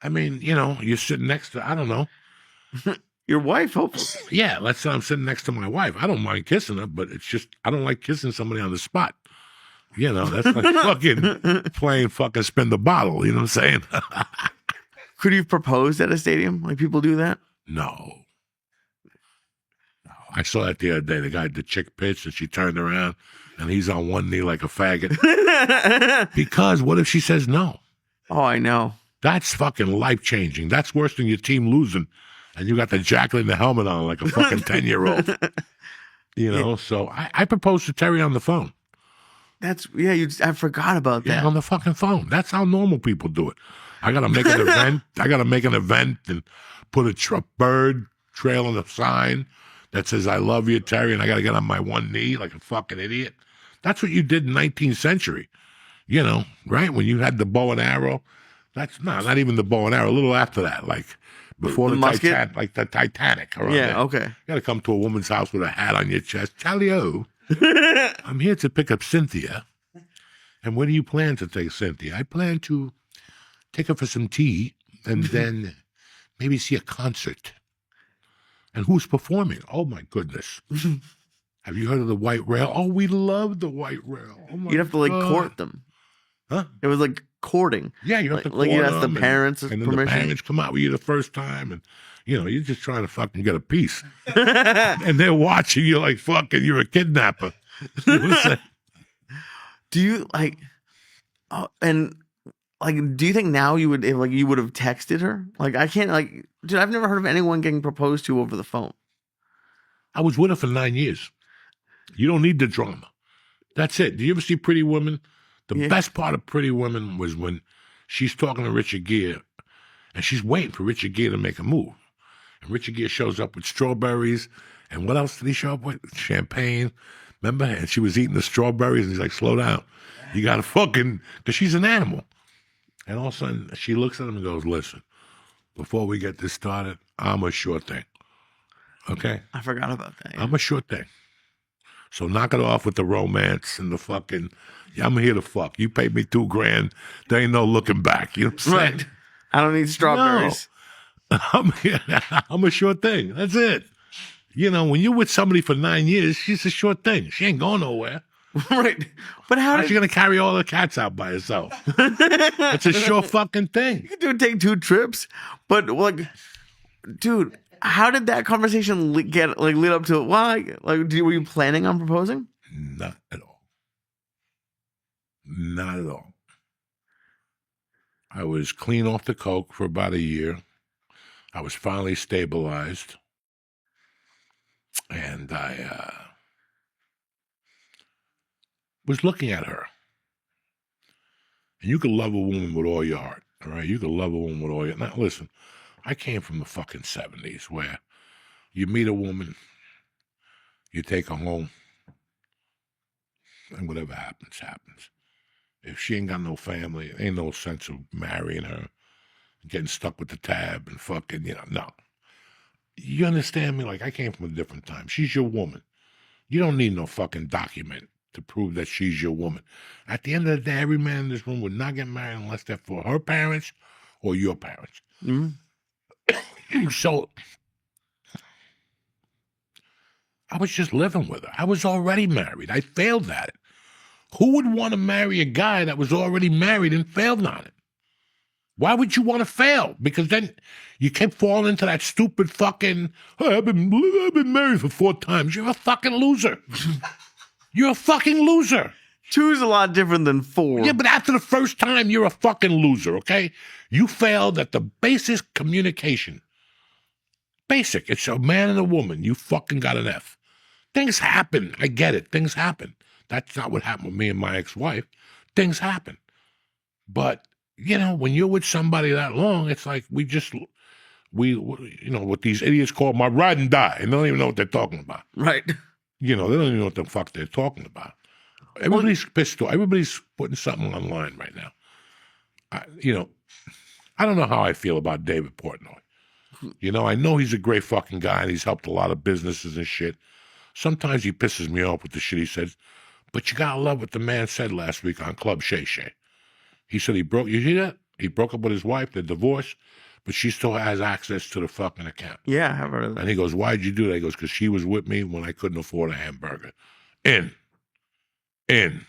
A: I mean, you're sitting next to, I don't know.
B: Your wife, hopefully.
A: Yeah, let's say I'm sitting next to my wife. I don't mind kissing her, but it's just, I don't like kissing somebody on the spot. That's like fucking playing fucking spin the bottle. You know what I'm saying?
B: Could you propose at a stadium? Like people do that?
A: No. I saw that the other day. The chick pitched and she turned around and he's on one knee like a faggot. Because what if she says no?
B: Oh, I know.
A: That's fucking life-changing. That's worse than your team losing and you got the jacket and the helmet on like a fucking 10-year-old. So I proposed to Terry on the phone.
B: I forgot about that.
A: Yeah, on the fucking phone. That's how normal people do it. I got to make an event. I got to make an event and put a bird trailing a sign that says, I love you, Terry, and I got to get on my one knee like a fucking idiot. That's what you did in 19th century, right? When you had the bow and arrow. That's not even the bow and arrow, a little after that, like before the Titanic, like the Titanic. Around there.
B: Okay.
A: You got to come to a woman's house with a hat on your chest. Ciao. I'm here to pick up Cynthia. And where do you plan to take Cynthia? I plan to take her for some tea and then maybe see a concert. And who's performing? Oh, my goodness. Have you heard of the White Rail? Oh, we love the White Rail. Oh my
B: You'd have to
A: God.
B: court them.
A: Huh?
B: It was like courting.
A: Yeah, you have to
B: Like you
A: court
B: asked the
A: them,
B: parents'
A: and then
B: permission.
A: the parents come out with you the first time, and you're just trying to fucking get a piece, and they're watching you like fucking you're a kidnapper. You know what I'm saying?
B: Do you like? Oh, and like, do you think now you would, if like you would have texted her? Like, I can't, like, dude, I've never heard of anyone getting proposed to over the phone.
A: I was with her for 9 years. You don't need the drama. That's it. Do you ever see Pretty Women? The
B: Yeah.
A: best part of Pretty Women was when she's talking to Richard Gere, and she's waiting for Richard Gere to make a move. And Richard Gere shows up with strawberries, and what else did he show up with? Champagne. Remember? And she was eating the strawberries, and he's like, slow down. You got to fucking, because she's an animal. And all of a sudden, she looks at him and goes, listen, before we get this started, I'm a sure thing. Okay?
B: I forgot about that. Yeah.
A: I'm a sure thing. So knock it off with the romance and the fucking, I'm here to fuck. You paid me $2,000. There ain't no looking back. You know what I'm saying?
B: Right. I don't need strawberries.
A: No. I'm a sure thing. That's it. When you're with somebody for 9 years, she's a sure thing. She ain't going nowhere.
B: Right. But
A: How's she going to carry all the cats out by herself? It's a sure fucking thing.
B: You could take 2 trips, but like, dude, how did that conversation lead up to? Why? Like, were you planning on proposing?
A: Not at all. Not at all. I was clean off the coke for about a year. I was finally stabilized, and I was looking at her. And you can love a woman with all your heart, all right? You can love a woman with all your... Now, listen, I came from the fucking 70s where you meet a woman, you take her home, and whatever happens, happens. If she ain't got no family, ain't no sense of marrying her, getting stuck with the tab and fucking, no. You understand me? Like, I came from a different time. She's your woman. You don't need no fucking document to prove that she's your woman. At the end of the day, every man in this room would not get married unless they're for her parents or your parents. Mm-hmm. So I was just living with her. I was already married. I failed at it. Who would want to marry a guy that was already married and failed on it? Why would you want to fail? Because then you kept falling into that stupid fucking, hey, I've been married for 4 times. You're a fucking loser. You're a fucking loser.
B: 2 is a lot different than 4.
A: Yeah, but after the first time, you're a fucking loser, okay? You failed at the basic communication. Basic. It's a man and a woman. You fucking got an F. Things happen. I get it. Things happen. That's not what happened with me and my ex-wife. Things happen. But, when you're with somebody that long, it's like we what these idiots call my ride and die, and they don't even know what they're talking about.
B: Right.
A: They don't even know what the fuck they're talking about. Everybody's pissed off. Everybody's putting something online right now. I don't know how I feel about David Portnoy. I know he's a great fucking guy, and he's helped a lot of businesses and shit. Sometimes he pisses me off with the shit he says, but you gotta love what the man said last week on Club Shay Shay. He said you hear that? He broke up with his wife, they're divorced, but she still has access to the fucking account.
B: Yeah, I've heard of that.
A: And he goes, why'd you do that? He goes, because she was with me when I couldn't afford a hamburger. In.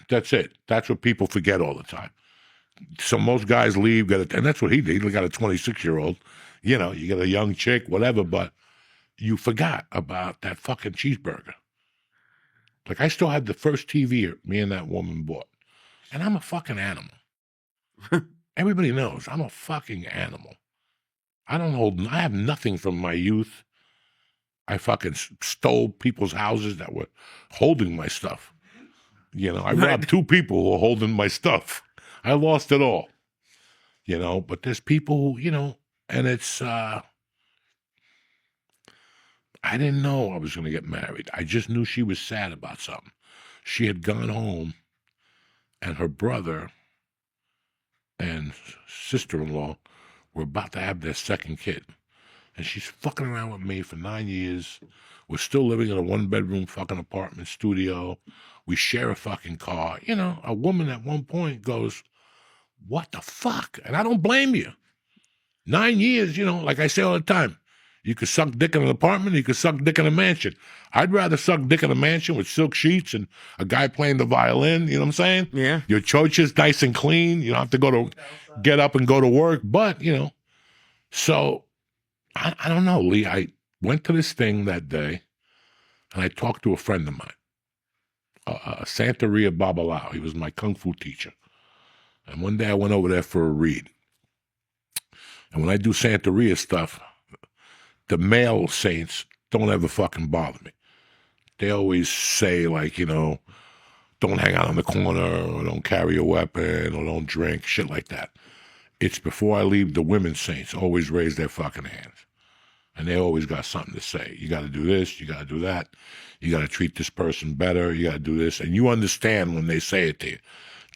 A: That's it. That's what people forget all the time. So most guys leave, and that's what he did. He got a 26-year-old. You get a young chick, whatever, but you forgot about that fucking cheeseburger. Like, I still have the first TV me and that woman bought. And I'm a fucking animal. Everybody knows I'm a fucking animal. I have nothing from my youth. I fucking stole people's houses that were holding my stuff. I robbed 2 people who were holding my stuff. I lost it all. But there's people who, and it's, I didn't know I was going to get married. I just knew she was sad about something. She had gone home, and her brother and sister-in-law were about to have their second kid. And she's fucking around with me for 9 years. We're still living in a 1-bedroom fucking apartment studio. We share a fucking car. A woman at one point goes, what the fuck? And I don't blame you. 9 years, like I say all the time, You could suck dick in an apartment, you could suck dick in a mansion. I'd rather suck dick in a mansion with silk sheets and a guy playing the violin, you know what I'm saying?
B: Yeah.
A: Your church is nice and clean. You don't have to get up and go to work. But, so I don't know, Lee. I went to this thing that day and I talked to a friend of mine, Santeria Babalao. He was my kung fu teacher. And one day I went over there for a read. And when I do Santeria stuff, the male saints don't ever fucking bother me. They always say, like, don't hang out on the corner, or don't carry a weapon, or don't drink, shit like that. It's before I leave, the women saints always raise their fucking hands. And they always got something to say. You got to do this, you got to do that. You got to treat this person better, you got to do this. And you understand when they say it to you.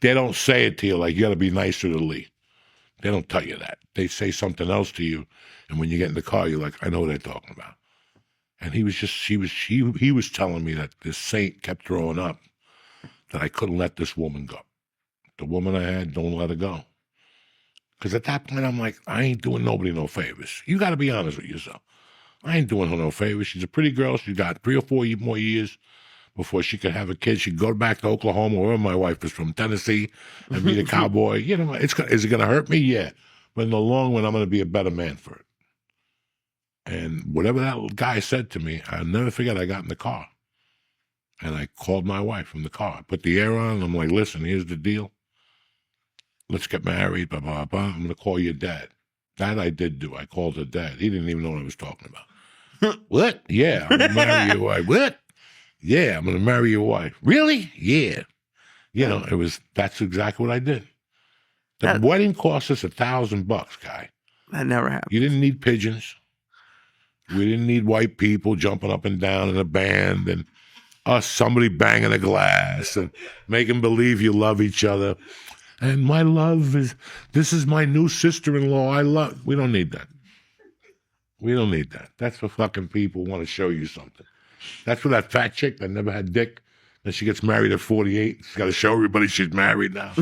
A: They don't say it to you like you got to be nicer to Lee. They don't tell you that. They say something else to you, and when you get in the car, you're like, I know what they're talking about. And he was telling me that this saint kept throwing up, that I couldn't let this woman go. The woman I had, don't let her go. Because at that point, I'm like, I ain't doing nobody no favors. You got to be honest with yourself. I ain't doing her no favors. She's a pretty girl. She's got 3 or 4 more years before she could have a kid. She'd go back to Oklahoma, where my wife is from, Tennessee, and be a cowboy. Is it going to hurt me? Yeah. But in the long run, I'm going to be a better man for it. And whatever that guy said to me, I'll never forget. I got in the car, and I called my wife from the car. I put the air on, and I'm like, listen, here's the deal. Let's get married, blah, blah, blah. I'm going to call your dad. That I did do. I called her dad. He didn't even know what I was talking about. What? Yeah, I'm going to marry your wife. What? Yeah, I'm going to marry your wife. Really? Yeah. That's exactly what I did. The wedding cost us $1,000, guy.
B: That never happened.
A: You didn't need pigeons. We didn't need white people jumping up and down in a band and somebody banging a glass and making believe you love each other. And my love this is my new sister-in-law. We don't need that. We don't need that. That's for fucking people who want to show you something. That's for that fat chick that never had dick. Then she gets married at 48. She's got to show everybody she's married now.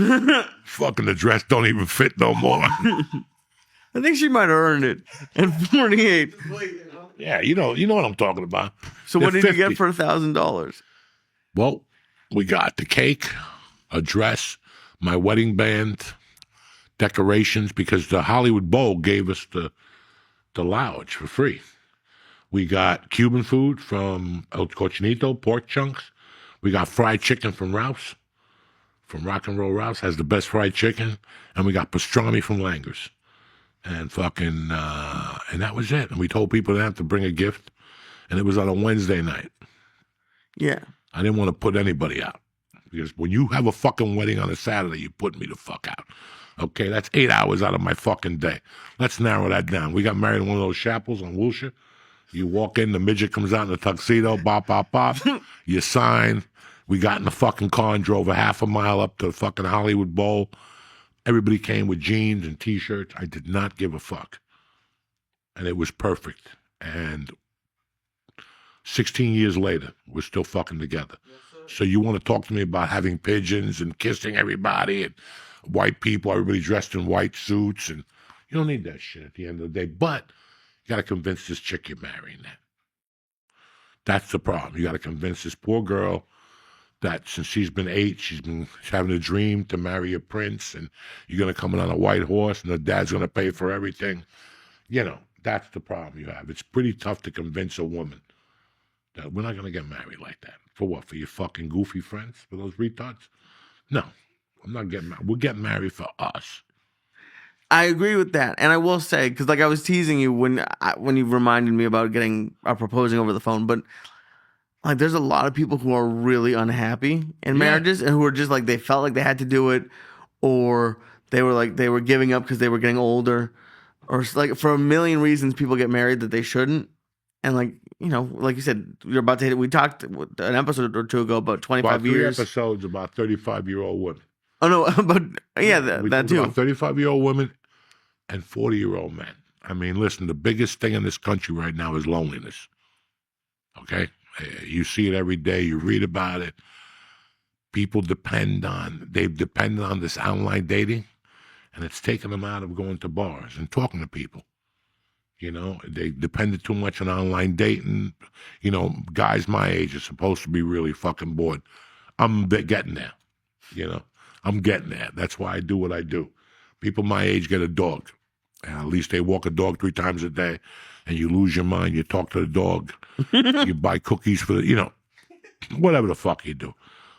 A: Fucking the dress don't even fit no more.
B: I think she might have earned it at 48.
A: Yeah, you know what I'm talking about.
B: So what did you get for $1,000?
A: Well, we got the cake, a dress, my wedding band, decorations, because the Hollywood Bowl gave us the lounge for free. We got Cuban food from El Cochinito, pork chunks. We got fried chicken from Ralph's, from Rock and Roll Ralph's, has the best fried chicken. And we got pastrami from Langer's. And fucking, and that was it. And we told people they have to bring a gift. And it was on a Wednesday night.
B: Yeah.
A: I didn't want to put anybody out. Because when you have a fucking wedding on a Saturday, you put me the fuck out. Okay, that's 8 hours out of my fucking day. Let's narrow that down. We got married in one of those chapels on Wilshire. You walk in, the midget comes out in a tuxedo, bop, bop, bop. You sign. We got in the fucking car and drove a half a mile up to the fucking Hollywood Bowl. Everybody came with jeans and T-shirts. I did not give a fuck. And it was perfect. And 16 years later, we're still fucking together. So you want to talk to me about having pigeons and kissing everybody and white people, everybody dressed in white suits, and you don't need that shit at the end of the day. But you got to convince this chick you're marrying that. That's the problem. You got to convince this poor girl that since she's been 8, she's having a dream to marry a prince, and you're going to come in on a white horse, and the dad's going to pay for everything. That's the problem you have. It's pretty tough to convince a woman that we're not going to get married like that. For what? For your fucking goofy friends? For those retards? No. I'm not getting married. We're getting married for us.
B: I agree with that. And I will say, because I was teasing you when you reminded me about proposing over the phone, but there's a lot of people who are really unhappy in marriages and who are just they felt like they had to do it, or they were giving up because they were getting older, or for a million reasons people get married that they shouldn't. And like you said, you're about to hit it. We talked an episode or two ago about 25 years.
A: 3 episodes about 35-year-old women.
B: Oh, no, but yeah, that too.
A: About 35-year-old women and 40-year-old men. I mean, listen, the biggest thing in this country right now is loneliness. Okay? You see it every day. You read about it. People they've depended on this online dating, and it's taken them out of going to bars and talking to people. You know, they depended too much on online dating. You know, guys my age are supposed to be really fucking bored. I'm getting there. You know, I'm getting there. That's why I do what I do. People my age get a dog. And at least they walk a dog 3 times a day, and you lose your mind. You talk to the dog. You buy cookies for the, you know, whatever the fuck you do.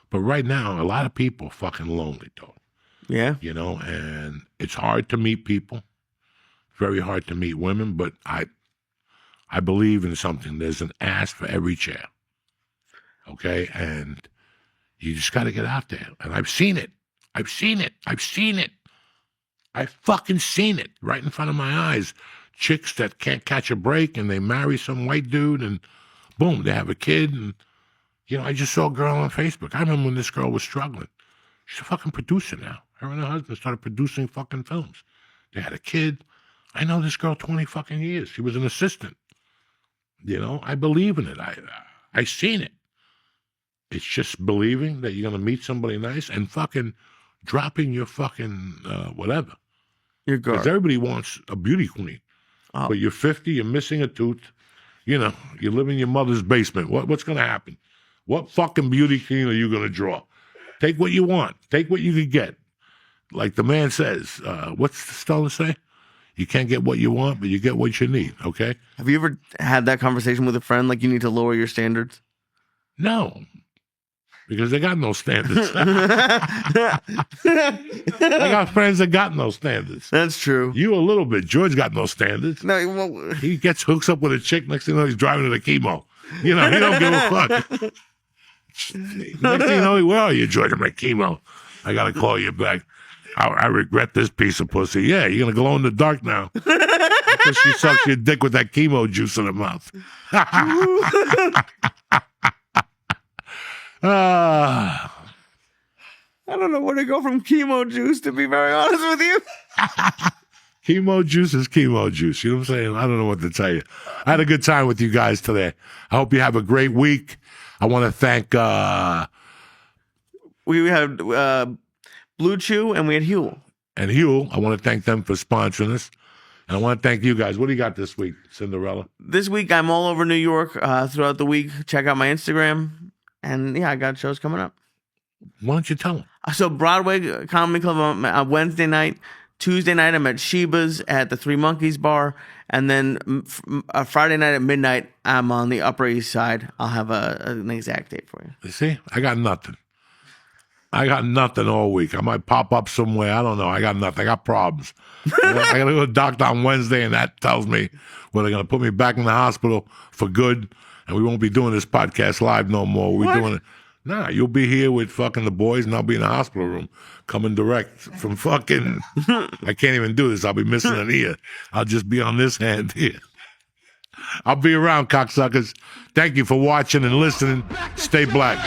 A: But right now, a lot of people are fucking lonely, though.
B: Yeah.
A: You know, and it's hard to meet people. Very hard to meet women, but I believe in something. There's an ass for every chair. Okay? And you just got to get out there. And I've seen it. I've seen it. I've seen it. I fucking seen it right in front of my eyes. Chicks that can't catch a break and they marry some white dude and boom, they have a kid. And, you know, I just saw a girl on Facebook. I remember when this girl was struggling. She's a fucking producer now. Her and her husband started producing fucking films. They had a kid. I know this girl 20 fucking years. She was an assistant. You know, I believe in it. I seen it. It's just believing that you're going to meet somebody nice and fucking dropping your fucking whatever.
B: Your guard.
A: Because everybody wants a beauty queen.
B: Oh.
A: But you're 50, you're missing a tooth. You know, you live in your mother's basement. What's going to happen? What fucking beauty queen are you going to draw? Take what you want. Take what you can get. Like the man says, what's Stella say? You can't get what you want, but you get what you need, okay?
B: Have you ever had that conversation with a friend, like you need to lower your standards?
A: No. Because they got no standards. I got friends that got no standards.
B: That's true.
A: You a little bit. George got no standards.
B: No, well,
A: He hooks up with a chick. Next thing you know, he's driving to the chemo. You know, he don't give a fuck. Next thing you know, where are you, George? I'm at chemo. I got to call you back. I regret this piece of pussy. Yeah, you're going to glow in the dark now. Because she sucks your dick with that chemo juice in her mouth.
B: I don't know where to go from chemo juice, to be very honest with you.
A: Chemo juice is chemo juice. You know what I'm saying? I don't know what to tell you. I had a good time with you guys today. I hope you have a great week. I want to thank...
B: we had Blue Chew and we had Huel.
A: And Huel, I want to thank them for sponsoring us. And I want to thank you guys. What do you got this week, Cinderella?
B: This week, I'm all over New York throughout the week. Check out my Instagram. And yeah, I got shows coming up.
A: Why don't you tell them?
B: So Broadway Comedy Club on Wednesday night. Tuesday night, I'm at Sheba's at the Three Monkeys Bar. And then Friday night at midnight, I'm on the Upper East Side. I'll have an exact date for you.
A: You see? I got nothing. I got nothing all week. I might pop up somewhere. I don't know. I got nothing. I got problems. I got to go to the doctor on Wednesday, and that tells me whether they're going to put me back in the hospital for good, and we won't be doing this podcast live no more. We're doing it. Nah, you'll be here with fucking the boys, and I'll be in the hospital room coming direct from fucking... I can't even do this. I'll be missing an ear. I'll just be on this hand here. I'll be around, cocksuckers. Thank you for watching and listening. Stay black.